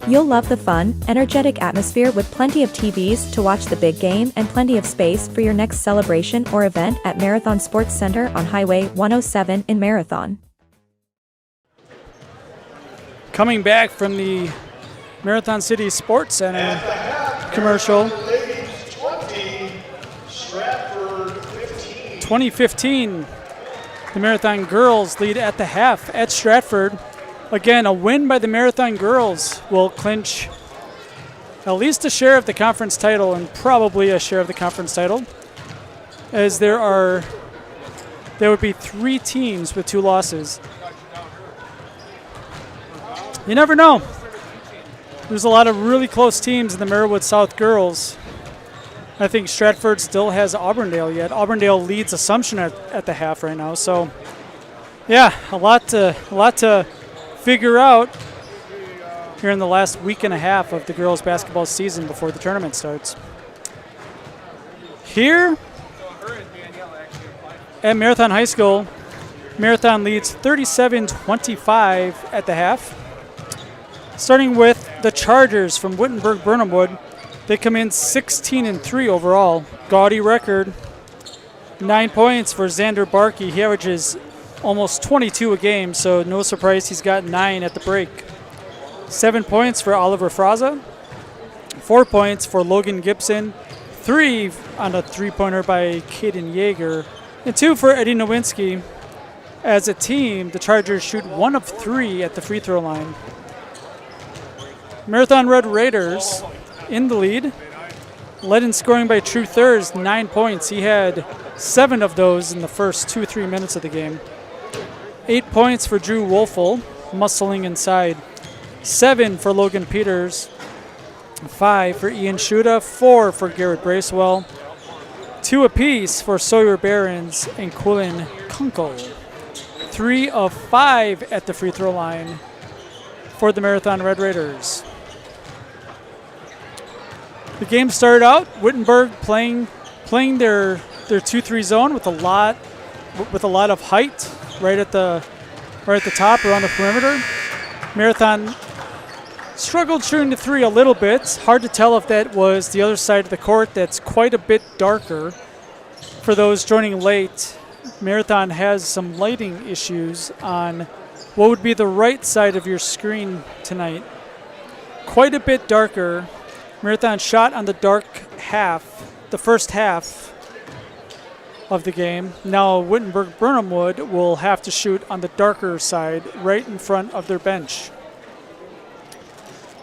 You'll love the fun, energetic atmosphere with plenty of TVs to watch the big game and plenty of space for your next celebration or event at Marathon Sports Center on Highway 107 in Marathon. Coming back from the Marathon City Sports Center commercial. 2015, the Marathon girls lead at the half at Stratford. Again, a win by the Marathon girls will clinch at least a share of the conference title and probably a share of the conference title, as there would be 3 teams with 2 losses. You never know. There's a lot of really close teams in the Marywood South girls. I think Stratford still has Auburndale yet. Auburndale leads Assumption at the half right now. So, yeah, a lot to figure out here in the last week and a half of the girls' basketball season before the tournament starts. Here at Marathon High School, Marathon leads 37-25 at the half. Starting with the Chargers from Wittenberg-Birnamwood. They come in 16-3 overall. Gaudy record. 9 points for Xander Barkey. He averages almost 22 a game, so no surprise he's got 9 at the break. 7 points for Oliver Fraza. 4 points for Logan Gibson. 3 on a three-pointer by Caden Yeager. And 2 for Eddie Nowinski. As a team, the Chargers shoot 1 of 3 at the free throw line. Marathon Red Raiders in the lead. Led in scoring by True Thurs, 9 points. He had 7 of those in the first 2-3 minutes of the game. 8 points for Drew Wolfel, muscling inside. 7 for Logan Peters. 5 for Ian Shuda. 4 for Garrett Bracewell. 2 apiece for Sawyer Behrens and Quillen Kunkel. 3 of 5 at the free throw line for the Marathon Red Raiders. The game started out, Wittenberg playing their 2-3 zone with a lot of height right at the top around the perimeter. Marathon struggled shooting the three a little bit. Hard to tell if that was the other side of the court that's quite a bit darker. For those joining late, Marathon has some lighting issues on what would be the right side of your screen tonight. Quite a bit darker. Marathon shot on the dark half, the first half of the game. Now Wittenberg-Birnamwood will have to shoot on the darker side right in front of their bench.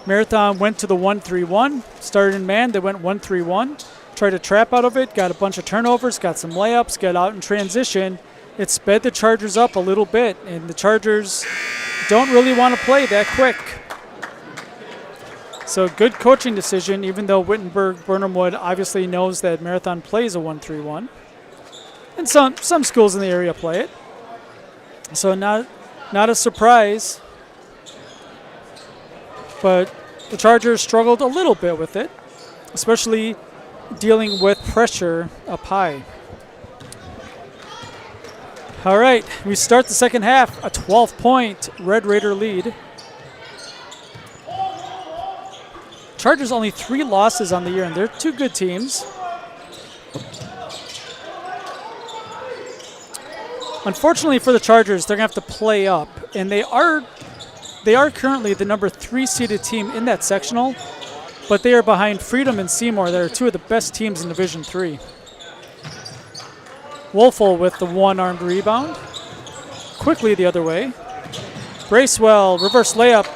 Marathon went to the 1-3-1, started in man, they went 1-3-1, tried to trap out of it, got a bunch of turnovers, got some layups, got out in transition. It sped the Chargers up a little bit, and the Chargers don't really want to play that quick. So good coaching decision, even though Wittenberg-Birnamwood obviously knows that Marathon plays a 1-3-1. And some schools in the area play it. So not a surprise. But the Chargers struggled a little bit with it, especially dealing with pressure up high. All right, we start the second half, a 12-point Red Raider lead. Chargers only 3 losses on the year, and they're 2 good teams. Unfortunately for the Chargers, they're going to have to play up, and they are currently the number 3 seeded team in that sectional, but they are behind Freedom and Seymour. They're 2 of the best teams in Division 3. Wolfel with the one-armed rebound. Quickly the other way. Bracewell, reverse layup,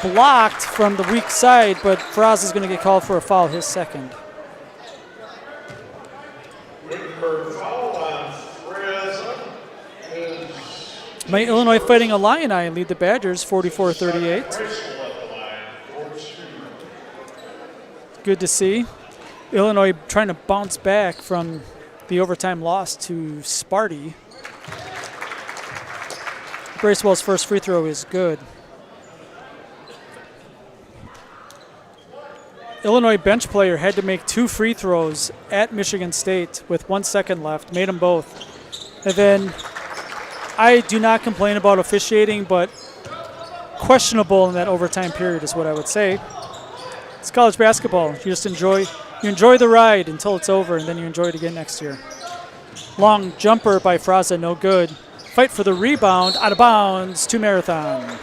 blocked from the weak side, but Fraz is going to get called for a foul, his second. My Illinois Fighting Illini lead the Badgers 44-38. Good to see. Illinois trying to bounce back from the overtime loss to Sparty. Bracewell's first free throw is good. Illinois bench player had to make 2 free throws at Michigan State with 1 second left, made them both. And then I do not complain about officiating, but questionable in that overtime period is what I would say. It's college basketball. You just enjoy the ride until it's over, and then you enjoy it again next year. Long jumper by Fraza, no good. Fight for the rebound, out of bounds to Marathon.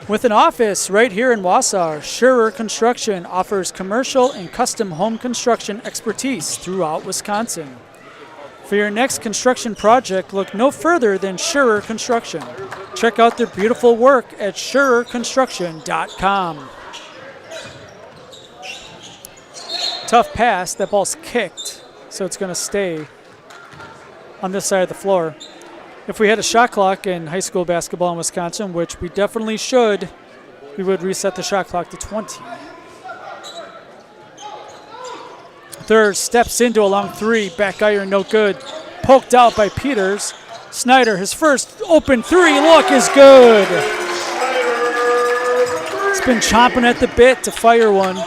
With an office right here in Wausau, Scherer Construction offers commercial and custom home construction expertise throughout Wisconsin. For your next construction project, look no further than Scherer Construction. Check out their beautiful work at SchererConstruction.com. Tough pass, that ball's kicked, so it's going to stay on this side of the floor. If we had a shot clock in high school basketball in Wisconsin, which we definitely should, we would reset the shot clock to 20. Third steps into a long 3, back iron, no good. Poked out by Peters. Snyder, his first open 3 look is good. He's been chomping at the bit to fire one.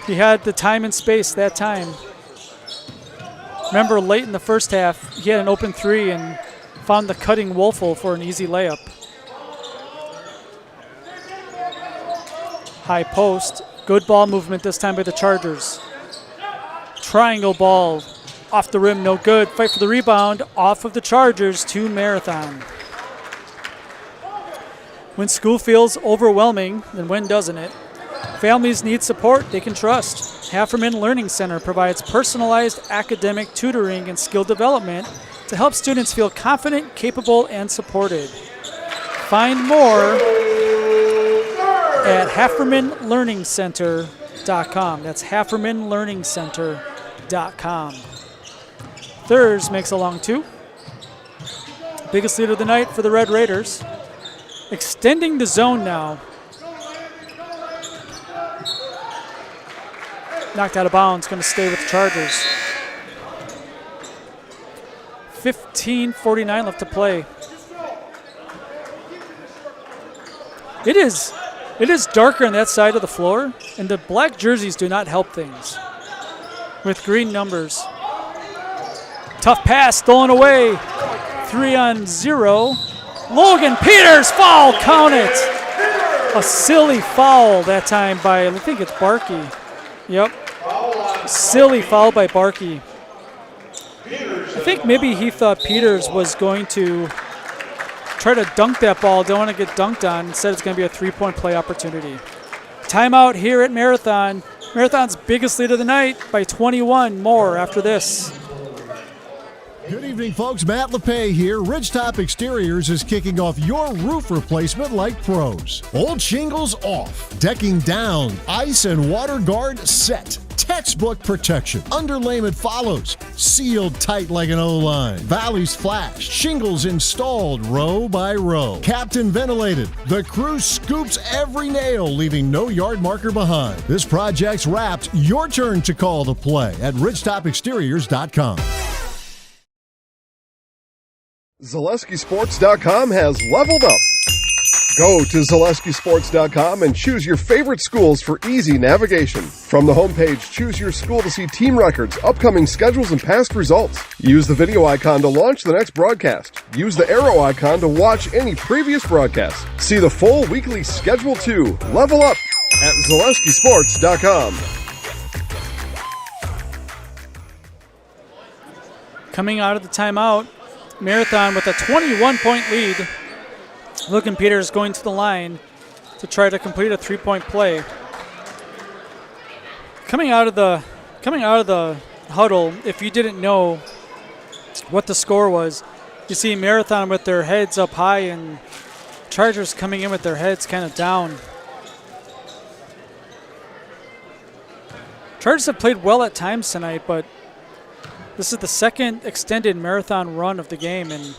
He had the time and space that time. Remember, late in the first half, he had an open 3 and found the cutting Wolfel for an easy layup. High post. Good ball movement this time by the Chargers. Triangle ball. Off the rim, no good. Fight for the rebound. Off of the Chargers to Marathon. When school feels overwhelming, then when doesn't it? Families need support they can trust. Hafferman Learning Center provides personalized academic tutoring and skill development to help students feel confident, capable, and supported. Find more at HaffermanLearningCenter.com. That's HaffermanLearningCenter.com. Thurs makes a long 2. Biggest lead of the night for the Red Raiders. Extending the zone now. Knocked out of bounds, going to stay with the Chargers. 15:49 left to play. It is darker on that side of the floor, and the black jerseys do not help things with green numbers. Tough pass, stolen away. 3-on-0. Logan Peters, foul, count it. A silly foul that time by, I think it's Barkey. Yep. Silly foul by Barkey. I think maybe he thought Peters was going to try to dunk that ball. Don't want to get dunked on. Instead, it's going to be a three-point play opportunity. Timeout here at Marathon. Marathon's biggest lead of the night by 21. More after this. Good evening, folks. Matt LePay here. Ridgetop Exteriors is kicking off your roof replacement like pros. Old shingles off, decking down, ice and water guard set. Textbook protection. Underlayment follows. Sealed tight like an O-line. Valleys flashed. Shingles installed row by row. Captain ventilated. The crew scoops every nail, leaving no yard marker behind. This project's wrapped. Your turn to call the play at ridgetopexteriors.com. ZaleskiSports.com has leveled up. Go to ZaleskiSports.com and choose your favorite schools for easy navigation. From the homepage, choose your school to see team records, upcoming schedules, and past results. Use the video icon to launch the next broadcast. Use the arrow icon to watch any previous broadcasts. See the full weekly schedule too. Level up at ZaleskiSports.com. Coming out of the timeout, Marathon with a 21-point lead. Logan Peters going to the line to try to complete a three-point play. Coming out of the huddle, if you didn't know what the score was, you see Marathon with their heads up high and Chargers coming in with their heads kind of down. Chargers have played well at times tonight, but this is the second extended Marathon run of the game, and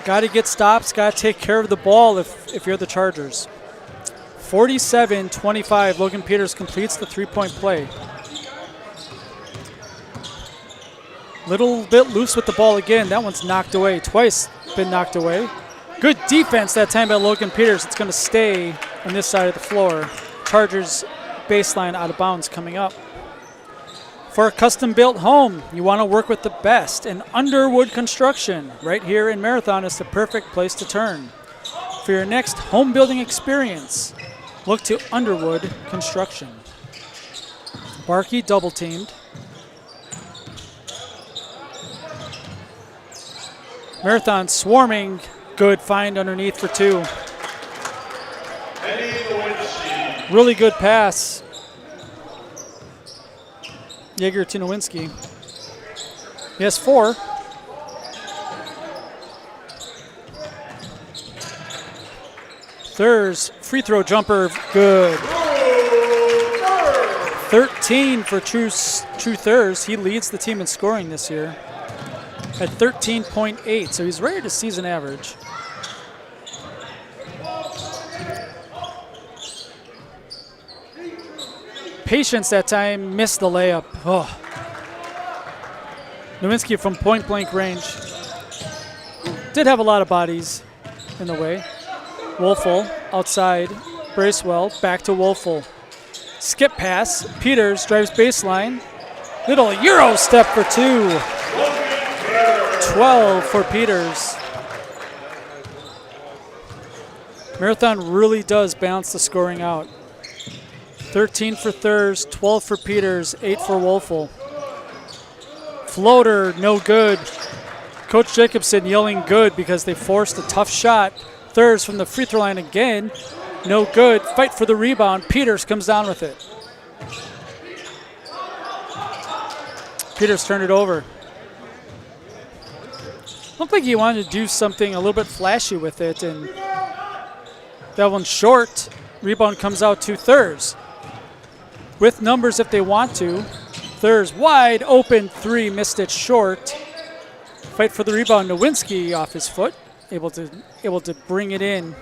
got to get stops, got to take care of the ball if you're the Chargers. 47-25, Logan Peters completes the three-point play. Little bit loose with the ball again. That one's knocked away. Twice been knocked away. Good defense that time by Logan Peters. It's going to stay on this side of the floor. Chargers baseline out of bounds coming up. For a custom-built home, you want to work with the best, and Underwood Construction right here in Marathon is the perfect place to turn. For your next home building experience, look to Underwood Construction. Barkey double-teamed. Marathon swarming. Good find underneath for two. Really good pass. Jaeger to Nowinski. He has four. Thurs, free throw jumper, good. 13 for True Thurs. He leads the team in scoring this year at 13.8, so he's right at his season average. Patience that time, missed the layup. Oh. Nowinski from point-blank range. Did have a lot of bodies in the way. Wolfel outside. Bracewell back to Wolfel. Skip pass. Peters drives baseline. Little Euro step for two. 12 for Peters. Marathon really does balance the scoring out. 13 for Thurs, 12 for Peters, 8 for Wolfel. Floater, no good. Coach Jacobson yelling good because they forced a tough shot. Thurs from the free throw line again, no good. Fight for the rebound. Peters comes down with it. Peters turned it over. Looked like he wanted to do something a little bit flashy with it, and that one's short. Rebound comes out to Thurs. With numbers if they want to. Thurs wide open three, missed it short. Fight for the rebound. Nowinski off his foot, able to bring it in.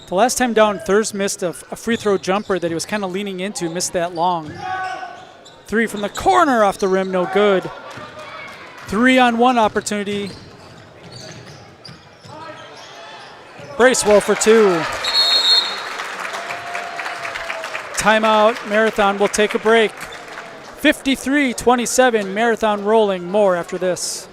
The last time down, Thurs missed a free throw jumper that he was kind of leaning into, missed that long. Three from the corner off the rim, no good. 3-on-1 opportunity. Bracewell for 2. Timeout. Marathon will take a break. 53-27. Marathon rolling. More after this.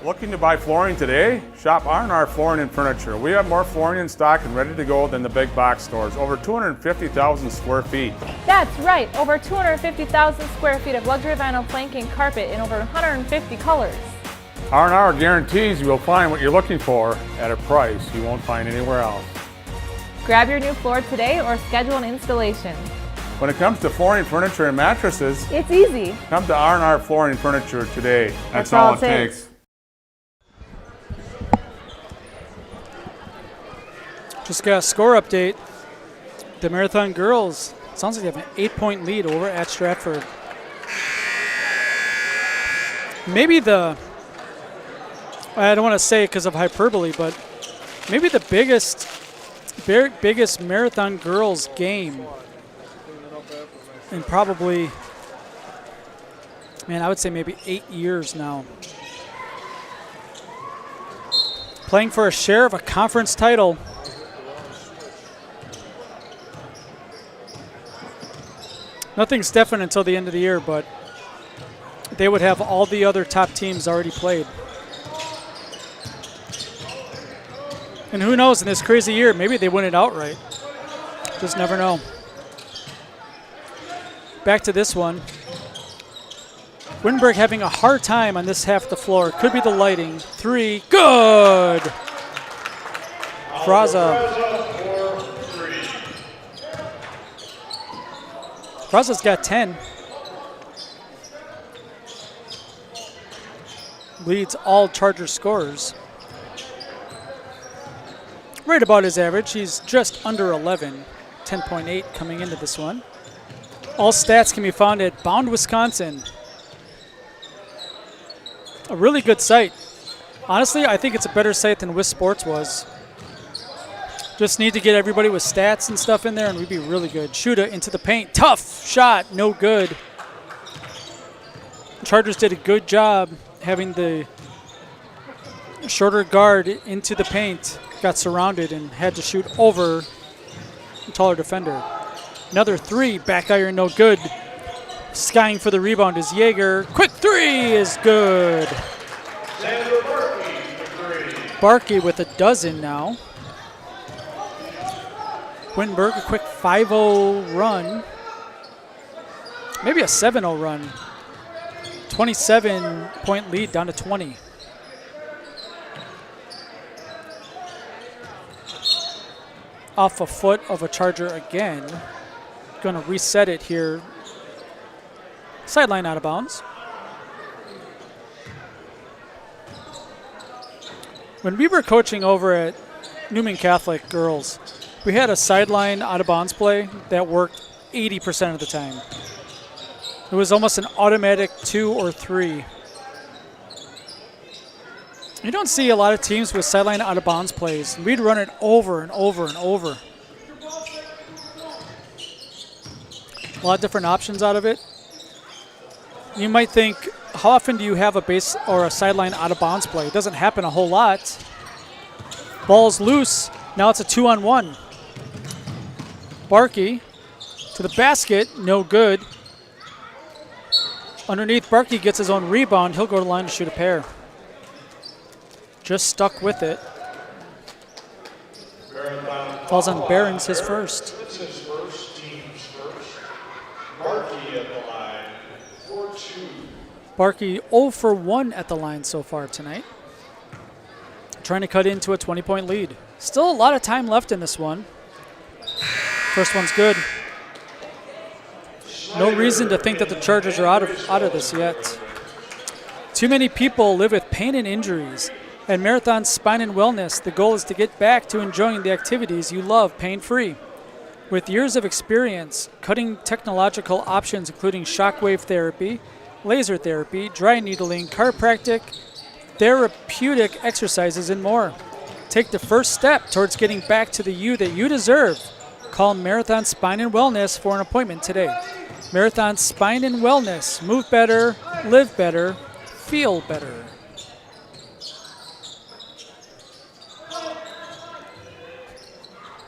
Looking to buy flooring today? Shop R&R Flooring and Furniture. We have more flooring in stock and ready to go than the big box stores. Over 250,000 square feet. That's right, over 250,000 square feet of luxury vinyl planking carpet in over 150 colors. R&R guarantees you will find what you're looking for at a price you won't find anywhere else. Grab your new floor today or schedule an installation. When it comes to flooring, furniture, and mattresses, it's easy. Come to R&R Flooring and Furniture today. That's all it takes. Just got a score update. The Marathon girls, sounds like they have an 8-point lead over at Stratford. Maybe I don't want to say it because of hyperbole, but maybe the biggest Marathon girls game in probably, I would say maybe 8 years now. Playing for a share of a conference title. Nothing's definite until the end of the year, but they would have all the other top teams already played. And who knows, in this crazy year, maybe they win it outright. Just never know. Back to this one. Wittenberg having a hard time on this half of the floor. Could be the lighting. 3, good! Fraza's got 10. Leads all Charger scorers. Right about his average. He's just under 11. 10.8 coming into this one. All stats can be found at Bound, Wisconsin. A really good site. Honestly, I think it's a better site than Wis Sports was. Just need to get everybody with stats and stuff in there, and we'd be really good. Shuda into the paint. Tough shot. No good. Chargers did a good job having the shorter guard into the paint. Got surrounded and had to shoot over the taller defender. Another 3. Back iron, no good. Skying for the rebound is Yeager. Quick 3 is good. Barkey with a dozen now. Wittenberg, a quick 5-0 run. Maybe a 7-0 run. 27-point lead down to 20. Off a foot of a Charger again. Going to reset it here. Sideline out of bounds. When we were coaching over at Newman Catholic girls, we had a sideline out of bounds play that worked 80% of the time. It was almost an automatic 2 or 3. You don't see a lot of teams with sideline out of bounds plays. We'd run it over and over and over. A lot of different options out of it. You might think, how often do you have a base or a sideline out of bounds play? It doesn't happen a whole lot. Ball's loose. Now it's a 2-on-1. Barkey to the basket, no good. Underneath, Barkey gets his own rebound. He'll go to the line to shoot a pair. Just stuck with it. Falls on Barons, his first. It's his first, team's first. Barkey at the line, 4-2. Barkey 0 for 1 at the line so far tonight. Trying to cut into a 20-point lead. Still a lot of time left in this one. First one's good. No reason to think that the Chargers are out of this yet. Too many people live with pain and injuries. At Marathon Spine and Wellness, the goal is to get back to enjoying the activities you love pain-free. With years of experience, cutting technological options including shockwave therapy, laser therapy, dry needling, chiropractic, therapeutic exercises, and more. Take the first step towards getting back to the you that you deserve. Call Marathon Spine and Wellness for an appointment today. Marathon Spine and Wellness. Move better, live better, feel better.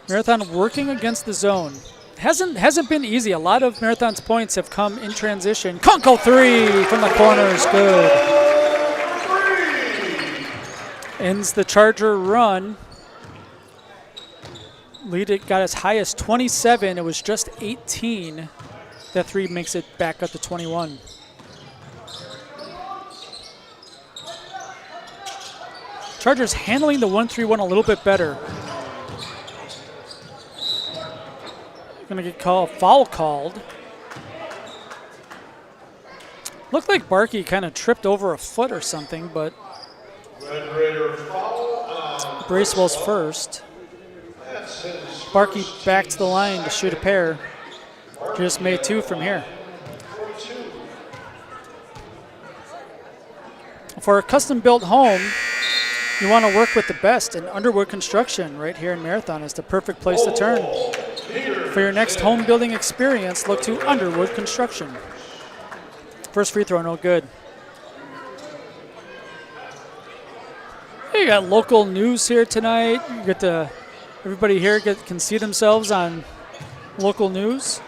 Marathon working against the zone. Hasn't been easy. A lot of Marathon's points have come in transition. Kunkel 3 from the corners, good. Ends the Charger run. Lead it got as high as 27. It was just 18. That 3 makes it back up to 21. Chargers handling the 1-3-1 a little bit better. Going to get foul called. Looked like Barkey kind of tripped over a foot or something, but Bracewell's first. Barkey back to the line to shoot a pair. Just made 2 from here. For a custom-built home, you want to work with the best, and Underwood Construction right here in Marathon is the perfect place to turn. For your next home building experience, look to Underwood Construction. First free throw, no good. You got local news here tonight. You get to, everybody here can see themselves on local news.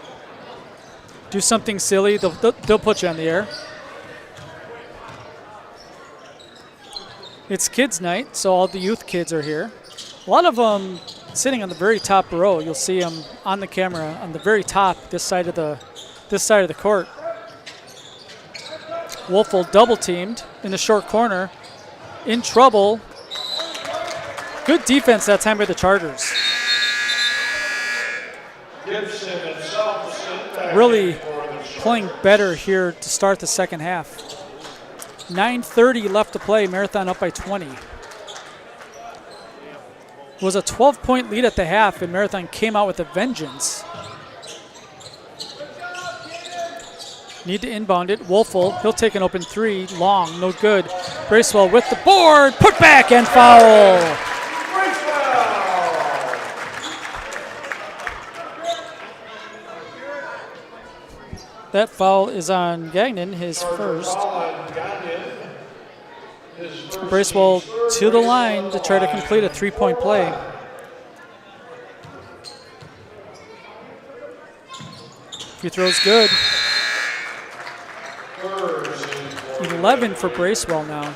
Do something silly, they'll put you on the air. It's kids' night, so all the youth kids are here. A lot of them sitting on the very top row. You'll see them on the camera on the very top, this side of the court. Wolfel double teamed in the short corner, in trouble. Good defense that time by the Chargers. Really playing better here to start the second half. 9:30 left to play, Marathon up by 20. It was a 12-point lead at the half, and Marathon came out with a vengeance. Need to inbound it. Wolfel, he'll take an open 3. Long, no good. Bracewell with the board. Put back and foul. That foul is on Gagnon, his first. Bracewell to the line to try to complete a 3-point play. Free throw's good. 11 for Bracewell now.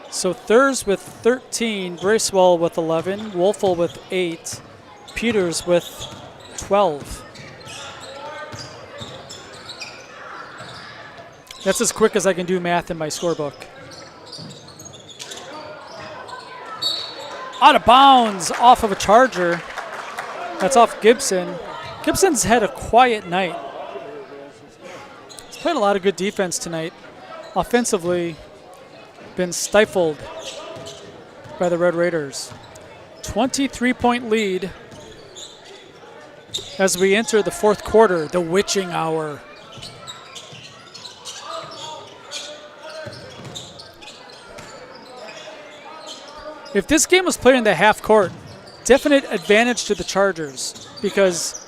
So Thurs with 13, Bracewell with 11, Wolfel with 8, Peters with 12. That's as quick as I can do math in my scorebook. Out of bounds, off of a Charger. That's off Gibson. Gibson's had a quiet night. He's played a lot of good defense tonight. Offensively, been stifled by the Red Raiders. 23-point lead as we enter the fourth quarter, the witching hour. If this game was played in the half court, definite advantage to the Chargers because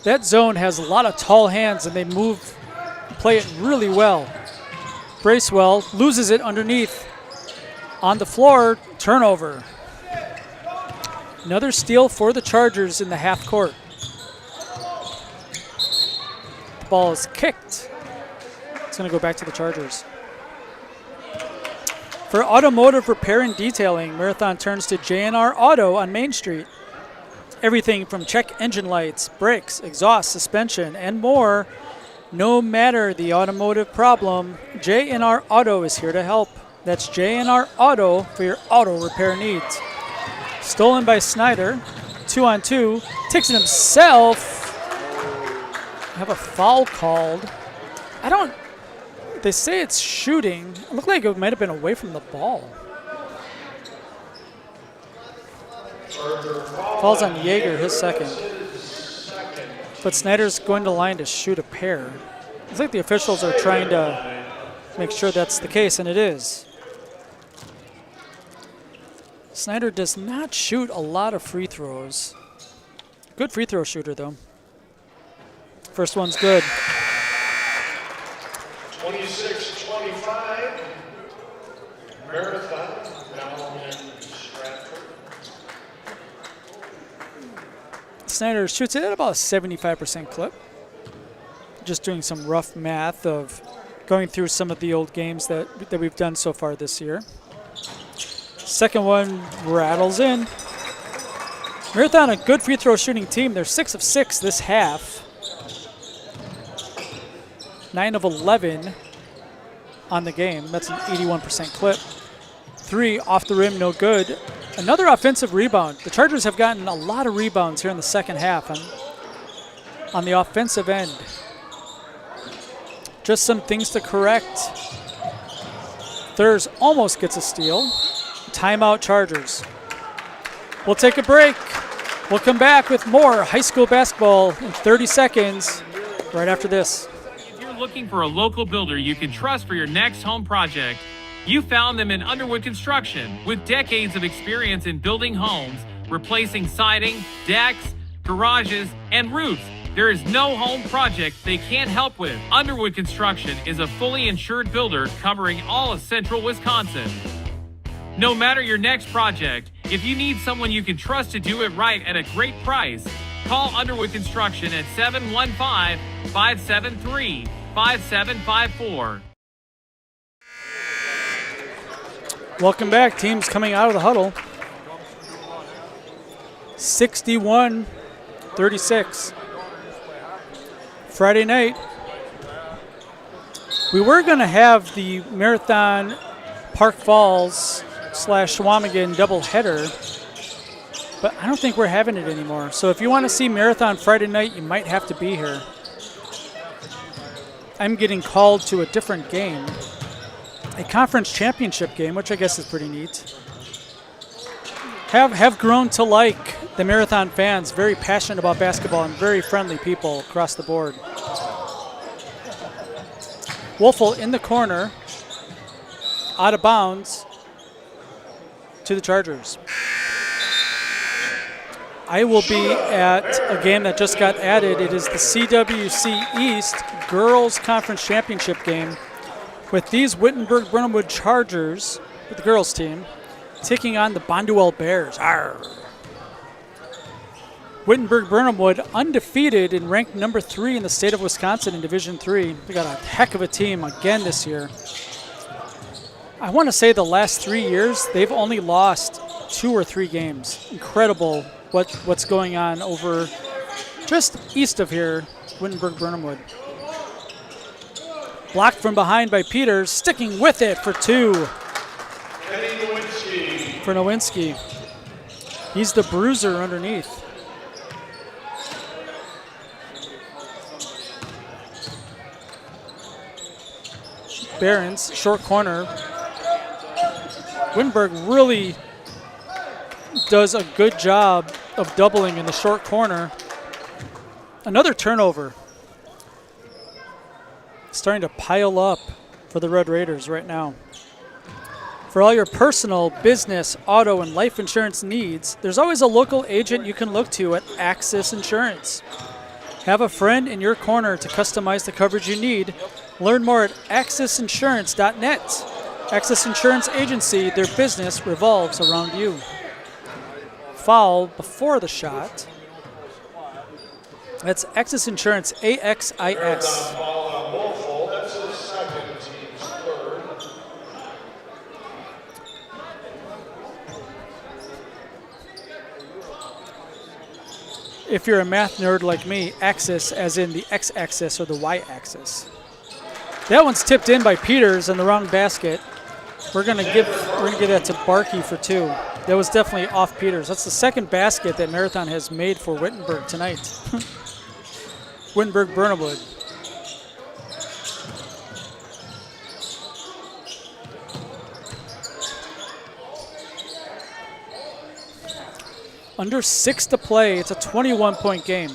that zone has a lot of tall hands and they play it really well. Bracewell loses it underneath. On the floor, turnover. Another steal for the Chargers in the half court. The ball is kicked. It's going to go back to the Chargers. For automotive repair and detailing, Marathon turns to J&R Auto on Main Street. Everything from check engine lights, brakes, exhaust, suspension, and more. No matter the automotive problem, J&R Auto is here to help. That's J&R Auto for your auto repair needs. Stolen by Snyder, 2-on-2, takes it himself. Have a foul called. They say it's shooting. It looked like it might have been away from the ball. Falls on Yeager, his second. But Snyder's going to line to shoot a pair. It's like the officials are trying to make sure that's the case, and it is. Snyder does not shoot a lot of free throws. Good free throw shooter, though. First one's good. 26-25. Marathon now in Snyder shoots it at about a 75% clip. Just doing some rough math of going through some of the old games that we've done so far this year. Second one rattles in. Marathon, a good free throw shooting team. They're 6 of 6 this half. 9 of 11 on the game. That's an 81% clip. 3 off the rim, no good. Another offensive rebound. The Chargers have gotten a lot of rebounds here in the second half on the offensive end. Just some things to correct. Thurs almost gets a steal. Timeout, Chargers. We'll take a break. We'll come back with more high school basketball in 30 seconds right after this. If you're looking for a local builder you can trust for your next home project, you found them in Underwood Construction. With decades of experience in building homes, replacing siding, decks, garages, and roofs, there is no home project they can't help with. Underwood Construction is a fully insured builder covering all of central Wisconsin. No matter your next project, if you need someone you can trust to do it right at a great price, call Underwood Construction at 715-573-5754. Welcome back. Teams coming out of the huddle. 61-36. Friday night. We were going to have the Marathon Park Falls / Swamigan doubleheader, but I don't think we're having it anymore. So if you want to see Marathon Friday night, you might have to be here. I'm getting called to a different game, a conference championship game, which I guess is pretty neat. Have grown to like the Marathon fans, very passionate about basketball and very friendly people across the board. Wolfel in the corner, out of bounds to the Chargers. I will be at a game that just got added. It is the CWC East Girls Conference Championship game with these Wittenberg-Birnamwood Chargers, with the girls team, taking on the Bonduel Bears. Arr. Wittenberg-Birnamwood undefeated and ranked number 3 in the state of Wisconsin in Division III. They got a heck of a team again this year. I want to say the last 3 years, they've only lost 2 or 3 games. Incredible what's going on over just east of here, Wittenberg-Birnamwood. Blocked from behind by Peters, sticking with it for 2 for Nowinski. He's the bruiser underneath. Barons, short corner. Wittenberg really does a good job of doubling in the short corner. Another turnover. Starting to pile up for the Red Raiders right now. For all your personal, business, auto, and life insurance needs, there's always a local agent you can look to at Axis Insurance. Have a friend in your corner to customize the coverage you need. Learn more at axisinsurance.net. Axis Insurance Agency, their business revolves around you. Foul before the shot. That's Axis Insurance, AXIS. If you're a math nerd like me, axis as in the x-axis or the y-axis. That one's tipped in by Peters in the wrong basket. We're gonna give that to Barkey for 2. That was definitely off Peters. That's the second basket that Marathon has made for Wittenberg tonight. Wittenberg-Birnamwood. Under 6 to play. It's a 21-point game.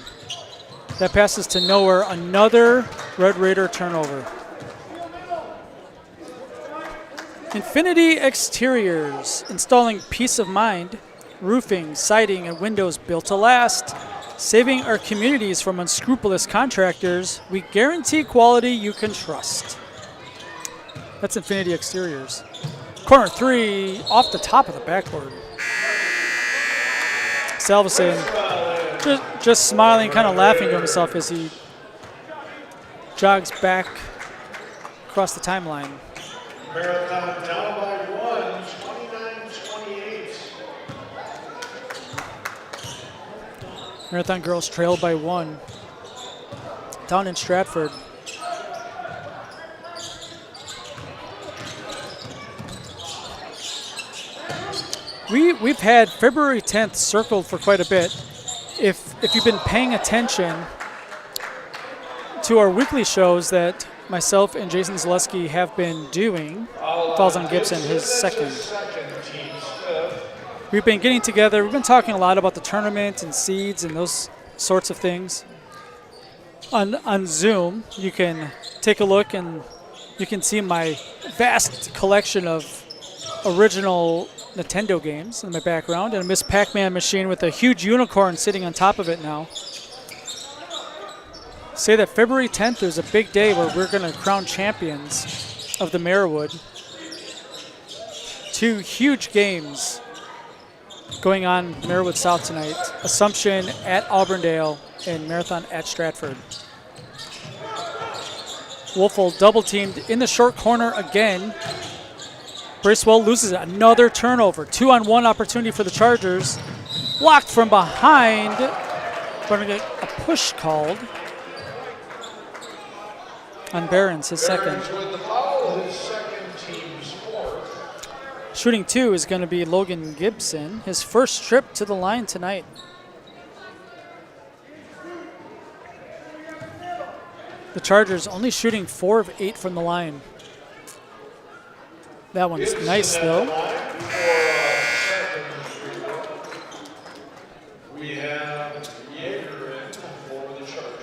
That passes to nowhere. Another Red Raider turnover. Infinity Exteriors, installing peace of mind, roofing, siding, and windows built to last. Saving our communities from unscrupulous contractors, we guarantee quality you can trust. That's Infinity Exteriors. Corner 3, off the top of the backboard. Salveson Just smiling, kind of laughing to himself as he jogs back across the timeline. Marathon down by 1, 29-28. Marathon girls trail by 1 down in Stratford. We've had February 10th circled for quite a bit. If you've been paying attention to our weekly shows that myself and Jason Zaleski have been doing, falls on Gibson, his second. We've been getting together. We've been talking a lot about the tournament and seeds and those sorts of things. On Zoom, you can take a look and you can see my vast collection of original Nintendo games in my background, and a Miss Pac-Man machine with a huge unicorn sitting on top of it now. Say that February 10th is a big day where we're going to crown champions of the Marewood. 2 huge games going on Marewood South tonight. Assumption at Auburndale and Marathon at Stratford. Wolfel double teamed in the short corner again. Bracewell loses another turnover. 2-on-1 opportunity for the Chargers. Blocked from behind. Going to get a push called on Behrens, his second. With the foul, his second, team's fourth. Shooting 2 is going to be Logan Gibson, his first trip to the line tonight. The Chargers only shooting 4 of 8 from the line. That one's nice, though. We have Yeager in for the Chargers.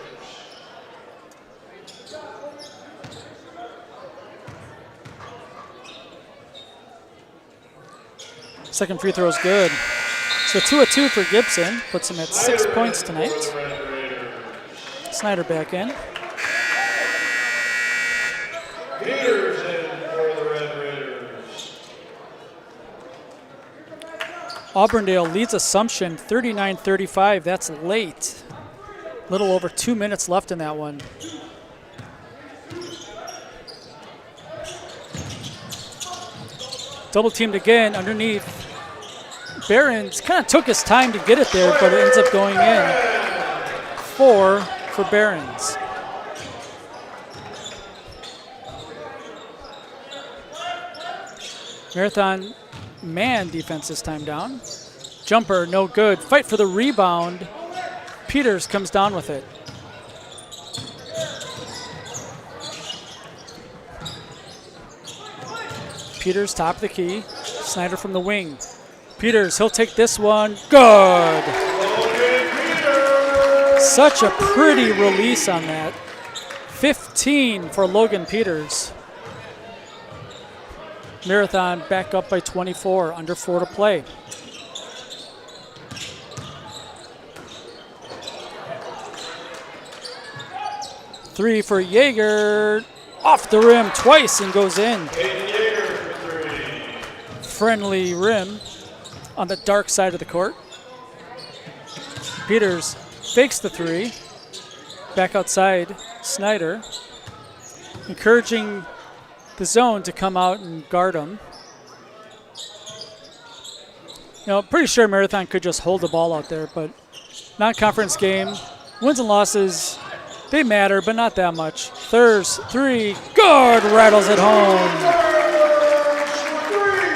Second free throw is good. So 2 of 2 for Gibson. Puts him at 6 points tonight. Snyder back in. Peters in for the Red Raiders. Auburndale leads Assumption 39-35. That's late. Little over 2 minutes left in that one. Double teamed again underneath. Behrens kind of took his time to get it there, but it ends up going in. 4 for Behrens. Marathon man defense this time down. Jumper, no good. Fight for the rebound. Peters comes down with it. Peters, top of the key. Snyder from the wing. Peters, he'll take this one. Good. Such a pretty release on that. 15 for Logan Peters. Marathon back up by 24, under 4 to play. Three for Yeager. Off the rim twice and goes in. Friendly rim on the dark side of the court. Peters fakes the 3. Back outside, Snyder. Encouraging the zone to come out and guard him. You know, pretty sure Marathon could just hold the ball out there, but non-conference game, wins and losses, they matter, but not that much. Thurs, 3, good, rattles it home.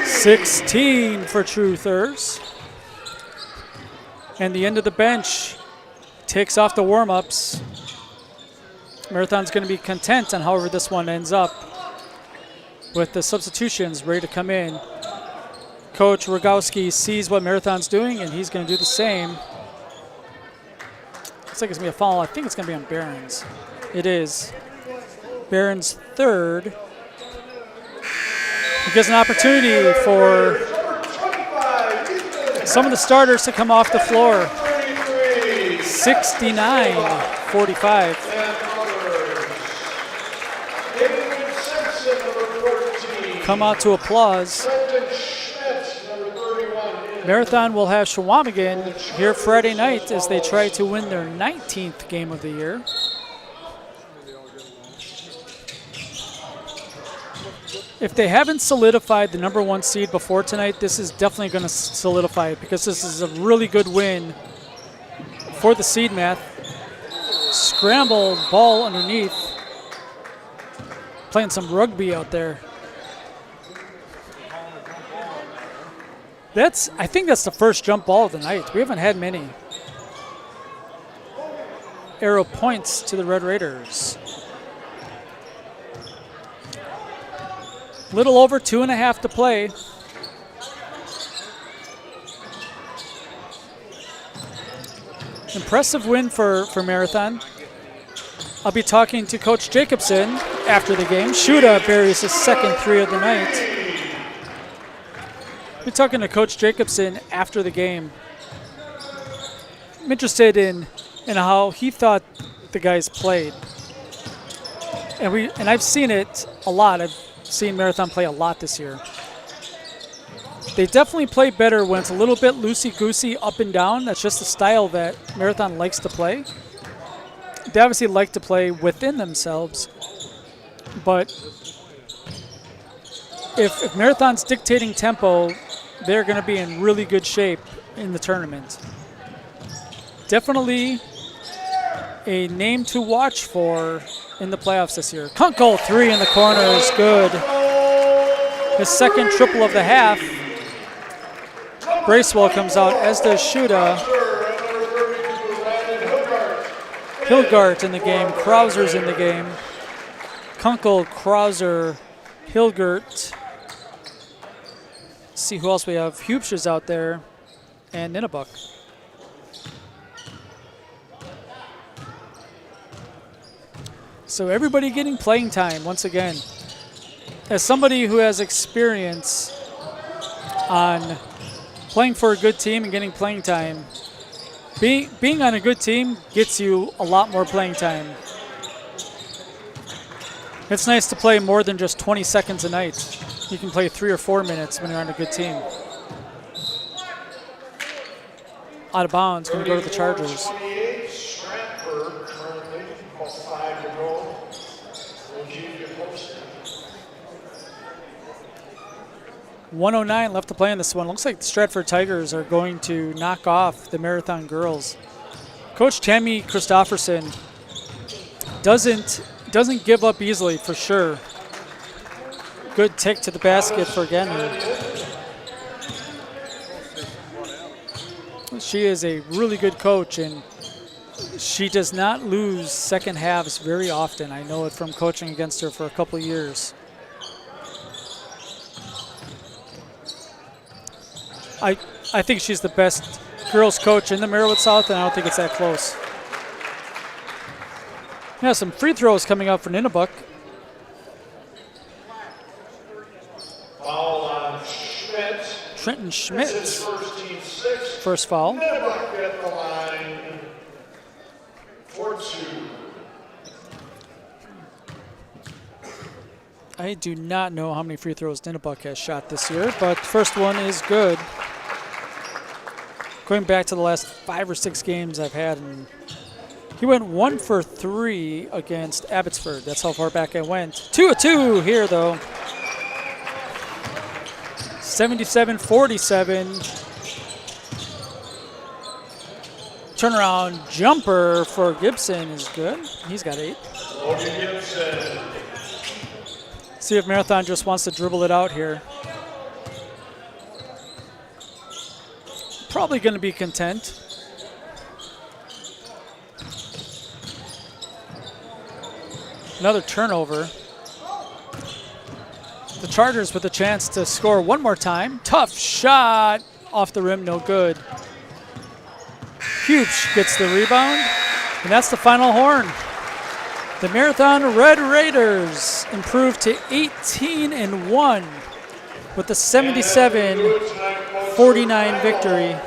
16 for True Thurs. And the end of the bench takes off the warm-ups. Marathon's going to be content on however this one ends up, with the substitutions ready to come in. Coach Rogowski sees what Marathon's doing, and he's going to do the same. Looks like it's going to be a foul. I think it's going to be on Behrens. It is. Behrens' third. It gives an opportunity for some of the starters to come off the floor. 69-45. Come out to applause. Marathon will have Shawamigan here Friday night as they try to win their 19th game of the year. If they haven't solidified the #1 seed before tonight, this is definitely going to solidify it because this is a really good win for the seed math. Scrambled ball underneath. Playing some rugby out there. I think that's the first jump ball of the night. We haven't had many. Arrow points to the Red Raiders. Little over 2.5 to play. Impressive win for Marathon. I'll be talking to Coach Jacobson after the game. Shuda buries his second 3 of the night. I'll be talking to Coach Jacobson after the game. I'm interested in how he thought the guys played. And I've seen it a lot. I've seen Marathon play a lot this year. They definitely play better when it's a little bit loosey-goosey up and down. That's just the style that Marathon likes to play. They obviously like to play within themselves. But if Marathon's dictating tempo, they're going to be in really good shape in the tournament. Definitely a name to watch for in the playoffs this year. Kunkel, 3 in the corner is good. His second triple of the half. Bracewell comes out, as does Shuda. Hilgart in the game. Krauser's in the game. Kunkel, Krauser, Hilgart. Let's see who else we have. Hubsch's out there. And Ninnebuck. So everybody getting playing time once again. As somebody who has experience on playing for a good team and getting playing time, being on a good team gets you a lot more playing time. It's nice to play more than just 20 seconds a night. You can play 3 or 4 minutes when you're on a good team. Out of bounds, going to go to the Chargers. 1:09 left to play in this one. Looks like the Stratford Tigers are going to knock off the Marathon girls. Coach Tammy Christofferson doesn't give up easily for sure. Good tick to the basket for Gannon. She is a really good coach, and she does not lose second halves very often. I know it from coaching against her for a couple of years. I think she's the best girls coach in the Marywood South, and I don't think it's that close. Yeah, some free throws coming up for Ninnebuck. Foul on Schmidt. Trenton Schmidt. This is first team 6. First foul. Ninnebuck at the line for 2. I do not know how many free throws Ninnebuck has shot this year, but first one is good. Going back to the last 5 or 6 games I've had, and he went 1 for 3 against Abbotsford. That's how far back I went. 2-2 here, though. 77-47. Turnaround jumper for Gibson is good. He's got 8. Logan Gibson. See if Marathon just wants to dribble it out here. Probably going to be content. Another turnover. The Chargers with a chance to score one more time. Tough shot off the rim, no good. Hughes gets the rebound, and that's the final horn. The Marathon Red Raiders improved to 18-1 with the 77-49 victory.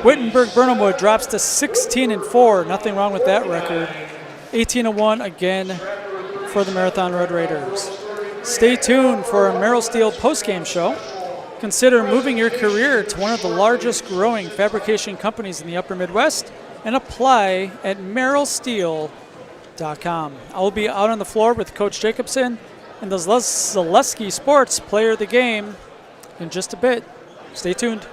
Wittenberg-Birnamwood drops to 16-4. Nothing wrong with that record. 18-1 again for the Marathon Red Raiders. Stay tuned for a Merrill Steel postgame show. Consider moving your career to one of the largest growing fabrication companies in the upper Midwest and apply at merrillsteel.com. I will be out on the floor with Coach Jacobson and the Zaleski Sports Player of the Game in just a bit. Stay tuned.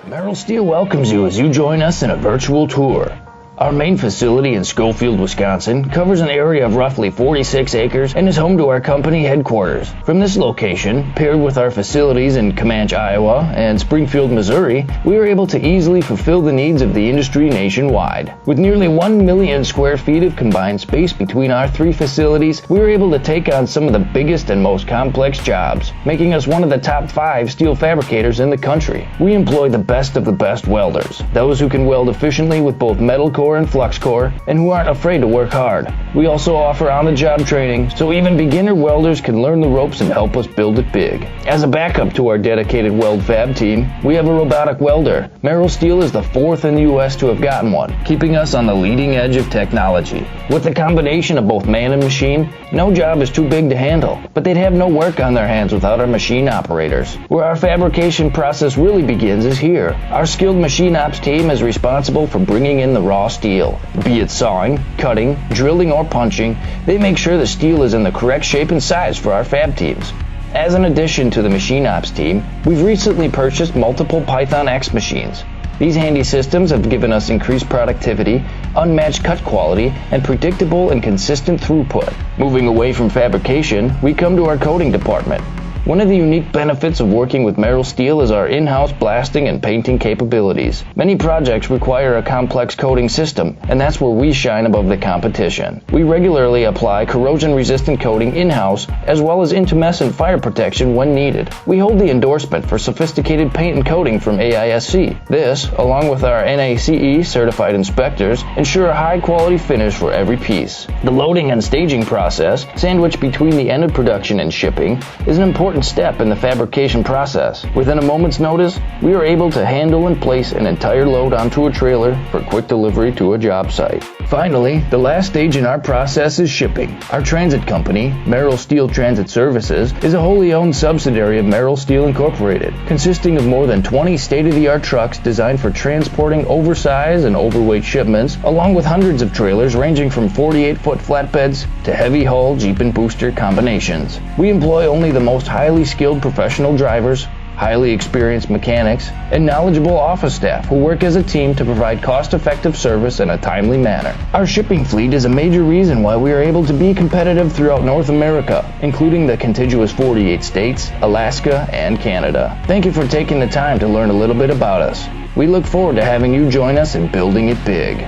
Merrill Steel welcomes you as you join us in a virtual tour. Our main facility in Schofield, Wisconsin covers an area of roughly 46 acres and is home to our company headquarters. From this location, paired with our facilities in Comanche, Iowa and Springfield, Missouri, we are able to easily fulfill the needs of the industry nationwide. With nearly 1 million square feet of combined space between our 3 facilities, we are able to take on some of the biggest and most complex jobs, making us one of the top 5 steel fabricators in the country. We employ the best of the best welders, those who can weld efficiently with both metal core and flux core, and who aren't afraid to work hard. We also offer on-the-job training, so even beginner welders can learn the ropes and help us build it big. As a backup to our dedicated weld fab team, we have a robotic welder. Merrill Steel is the 4th in the U.S. to have gotten one, keeping us on the leading edge of technology. With the combination of both man and machine, no job is too big to handle, but they'd have no work on their hands without our machine operators. Where our fabrication process really begins is here. Our skilled machine ops team is responsible for bringing in the raw steel. Be it sawing, cutting, drilling, or punching, they make sure the steel is in the correct shape and size for our fab teams. As an addition to the machine ops team, we've recently purchased multiple Python X machines. These handy systems have given us increased productivity, unmatched cut quality, and predictable and consistent throughput. Moving away from fabrication, we come to our coating department. One of the unique benefits of working with Merrill Steel is our in-house blasting and painting capabilities. Many projects require a complex coating system, and that's where we shine above the competition. We regularly apply corrosion-resistant coating in-house, as well as intumescent fire protection when needed. We hold the endorsement for sophisticated paint and coating from AISC. This, along with our NACE certified inspectors, ensure a high-quality finish for every piece. The loading and staging process, sandwiched between the end of production and shipping, is an important step in the fabrication process. Within a moment's notice, we are able to handle and place an entire load onto a trailer for quick delivery to a job site. Finally, the last stage in our process is shipping. Our transit company, Merrill Steel Transit Services, is a wholly owned subsidiary of Merrill Steel Incorporated, consisting of more than 20 state-of-the-art trucks designed for transporting oversized and overweight shipments, along with hundreds of trailers ranging from 48-foot flatbeds to heavy-hull Jeep and booster combinations. We employ only the most highly skilled professional drivers, highly experienced mechanics, and knowledgeable office staff who work as a team to provide cost-effective service in a timely manner. Our shipping fleet is a major reason why we are able to be competitive throughout North America, including the contiguous 48 states, Alaska, and Canada. Thank you for taking the time to learn a little bit about us. We look forward to having you join us in building it big.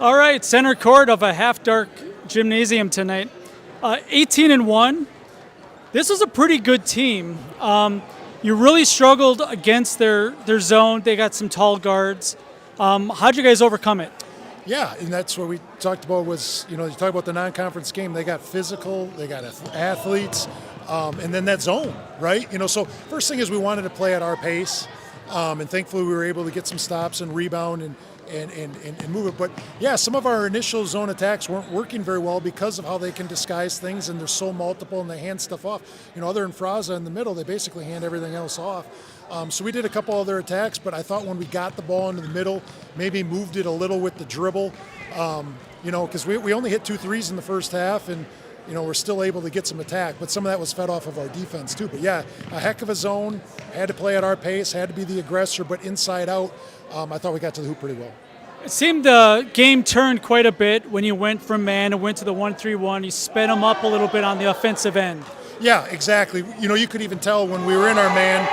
All right, center court of a half-dark gymnasium tonight. 18-1. This was a pretty good team. You really struggled against their zone. They got some tall guards. How'd you guys overcome it? Yeah, and that's what we talked about was, you talk about the non-conference game. They got physical, they got athletes, and then that zone, right? So first thing is we wanted to play at our pace, and thankfully we were able to get some stops and rebound and move it. But yeah, some of our initial zone attacks weren't working very well because of how they can disguise things, and they're so multiple and they hand stuff off. Other than Fraza in the middle, they basically hand everything else off. So we did a couple other attacks, but I thought when we got the ball into the middle, maybe moved it a little with the dribble, because we only hit 2 threes in the first half, and we're still able to get some attack, but some of that was fed off of our defense too. But yeah, a heck of a zone, had to play at our pace, had to be the aggressor, but inside out, I thought we got to the hoop pretty well. It seemed the game turned quite a bit when you went from man and went to the 1-3-1. You sped them up a little bit on the offensive end. Yeah, exactly. You could even tell when we were in our man,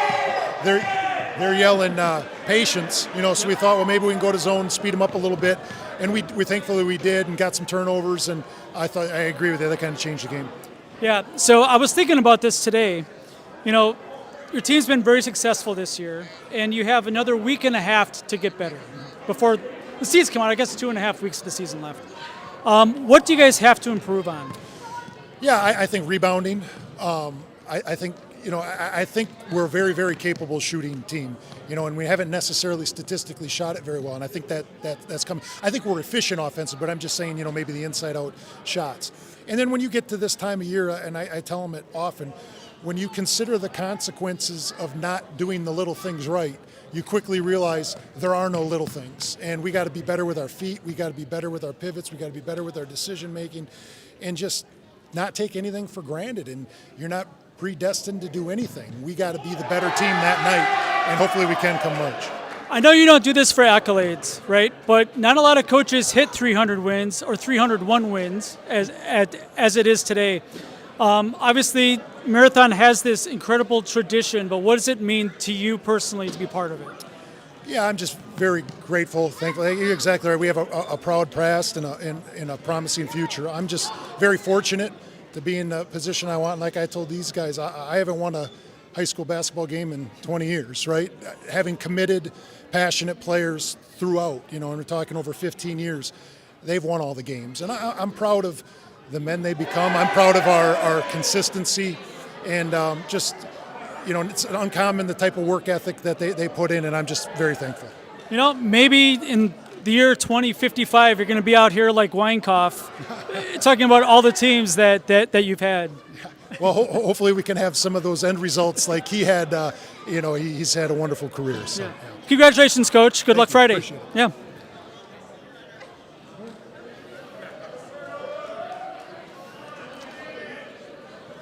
they're yelling patience. So we thought, well, maybe we can go to zone, speed them up a little bit, and we thankfully we did and got some turnovers. And I agree with you. That kind of changed the game. Yeah. So I was thinking about this today. Your team's been very successful this year, and you have another week and a half to get better before the season come out. I guess 2.5 weeks of the season left. What do you guys have to improve on? Yeah, I think rebounding. I think I think we're a very, very capable shooting team. And we haven't necessarily statistically shot it very well. And I think that's coming. I think we're efficient offensive, but I'm just saying, maybe the inside-out shots. And then when you get to this time of year, and I tell them it often, when you consider the consequences of not doing the little things right, you quickly realize there are no little things. And we got to be better with our feet. We got to be better with our pivots. We got to be better with our decision making, and just not take anything for granted. And you're not predestined to do anything. We got to be the better team that night, and hopefully we can come March. I know you don't do this for accolades, right? But not a lot of coaches hit 300 wins or 301 wins as it is today. Obviously, Marathon has this incredible tradition, but what does it mean to you personally to be part of it? Yeah, I'm just very grateful, thankful. You're exactly right. We have a proud past and a promising future. I'm just very fortunate to be in the position I want. And like I told these guys, I haven't won a high school basketball game in 20 years, right? Having committed, passionate players throughout, and we're talking over 15 years, they've won all the games. And I'm proud of the men they become. I'm proud of our consistency, and it's uncommon, the type of work ethic that they put in, and I'm just very thankful. Maybe in the year 2055, you're going to be out here like Weinkauf, talking about all the teams that you've had. Well, hopefully we can have some of those end results like he had. He's had a wonderful career. So, yeah. Congratulations, Coach. Good luck Friday. Yeah.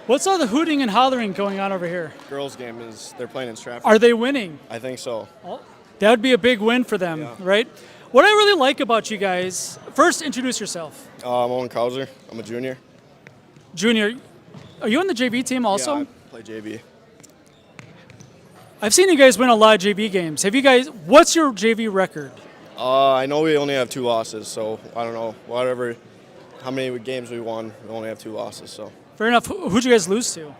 What's all the hooting and hollering going on over here? Girls' game they're playing in Stratford. Are they winning? I think so. Well, that would be a big win for them, right? What I really like about you guys, first introduce yourself. I'm Owen Krauser. I'm a junior. Junior. Are you on the JV team also? Yeah, I play JV. I've seen you guys win a lot of JV games. What's your JV record? I know we only have 2 losses, so I don't know. How many games we won, we only have 2 losses, so. Fair enough. Who'd you guys lose to?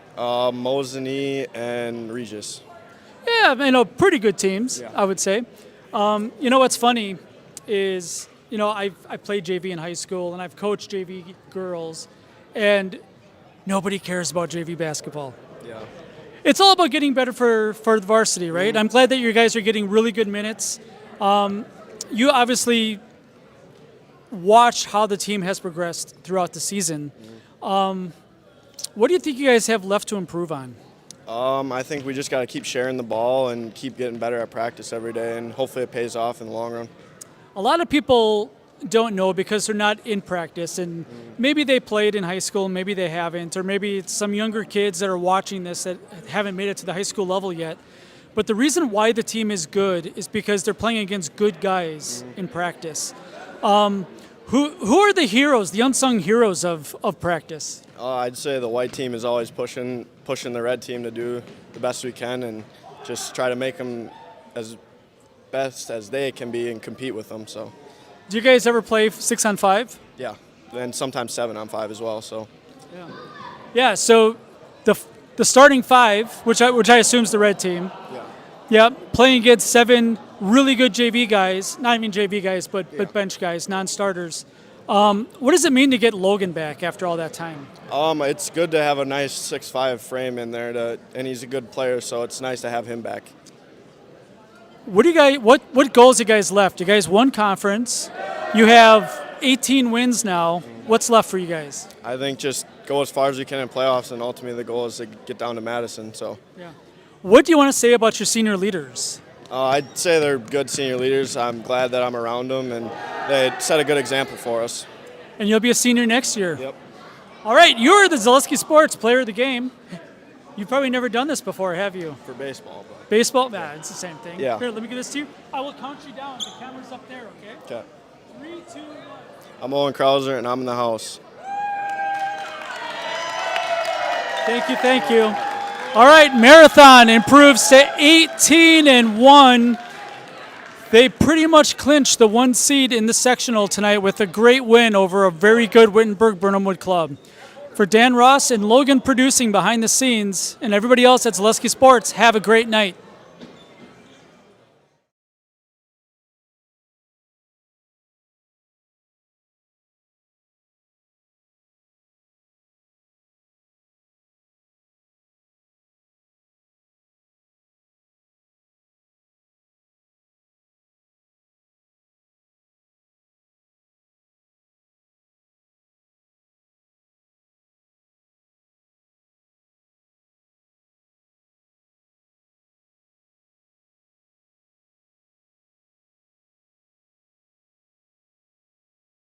Mosany and Regis. Yeah, pretty good teams, I would say. What's funny is, I've played JV in high school, and I've coached JV girls, and nobody cares about JV basketball. Yeah. It's all about getting better for the varsity, right? Mm-hmm. I'm glad that you guys are getting really good minutes. You obviously watch how the team has progressed throughout the season. Mm-hmm. What do you think you guys have left to improve on? I think we just got to keep sharing the ball and keep getting better at practice every day, and hopefully it pays off in the long run. A lot of people don't know because they're not in practice, and maybe they played in high school, maybe they haven't, or maybe it's some younger kids that are watching this that haven't made it to the high school level yet. But the reason why the team is good is because they're playing against good guys in practice. Who are the heroes, the unsung heroes of practice? I'd say the white team is always pushing the red team to do the best we can and just try to make them as best as they can be and compete with them. So Do you guys ever play 6-on-5? Yeah, and sometimes 7-on-5 as well. So. Yeah. Yeah. So the starting 5, which I assume is the red team. Yeah. Yeah, playing against 7 really good JV guys, not even JV guys, but bench guys, non-starters. What does it mean to get Logan back after all that time? It's good to have a nice 6'5" frame in there, and he's a good player, so it's nice to have him back. What goals you guys left? You guys won conference. You have 18 wins now. What's left for you guys? I think just go as far as you can in playoffs, and ultimately the goal is to get down to Madison. So. Yeah. What do you want to say about your senior leaders? I'd say they're good senior leaders. I'm glad that I'm around them, and they set a good example for us. And you'll be a senior next year. Yep. All right, you're the Zaleski Sports Player of the Game. You've probably never done this before, have you? For baseball. But. Baseball? Nah, it's the same thing. Yeah. Here, let me give this to you. I will count you down. The camera's up there, okay? Okay. 3, 2, 1. I'm Owen Krauser, and I'm in the house. Thank you. All right, Marathon improves to 18-1. They pretty much clinched the 1 seed in the sectional tonight with a great win over a very good Wittenberg-Birnamwood club. For Dan Ross and Logan producing behind the scenes and everybody else at Zaleski Sports, have a great night.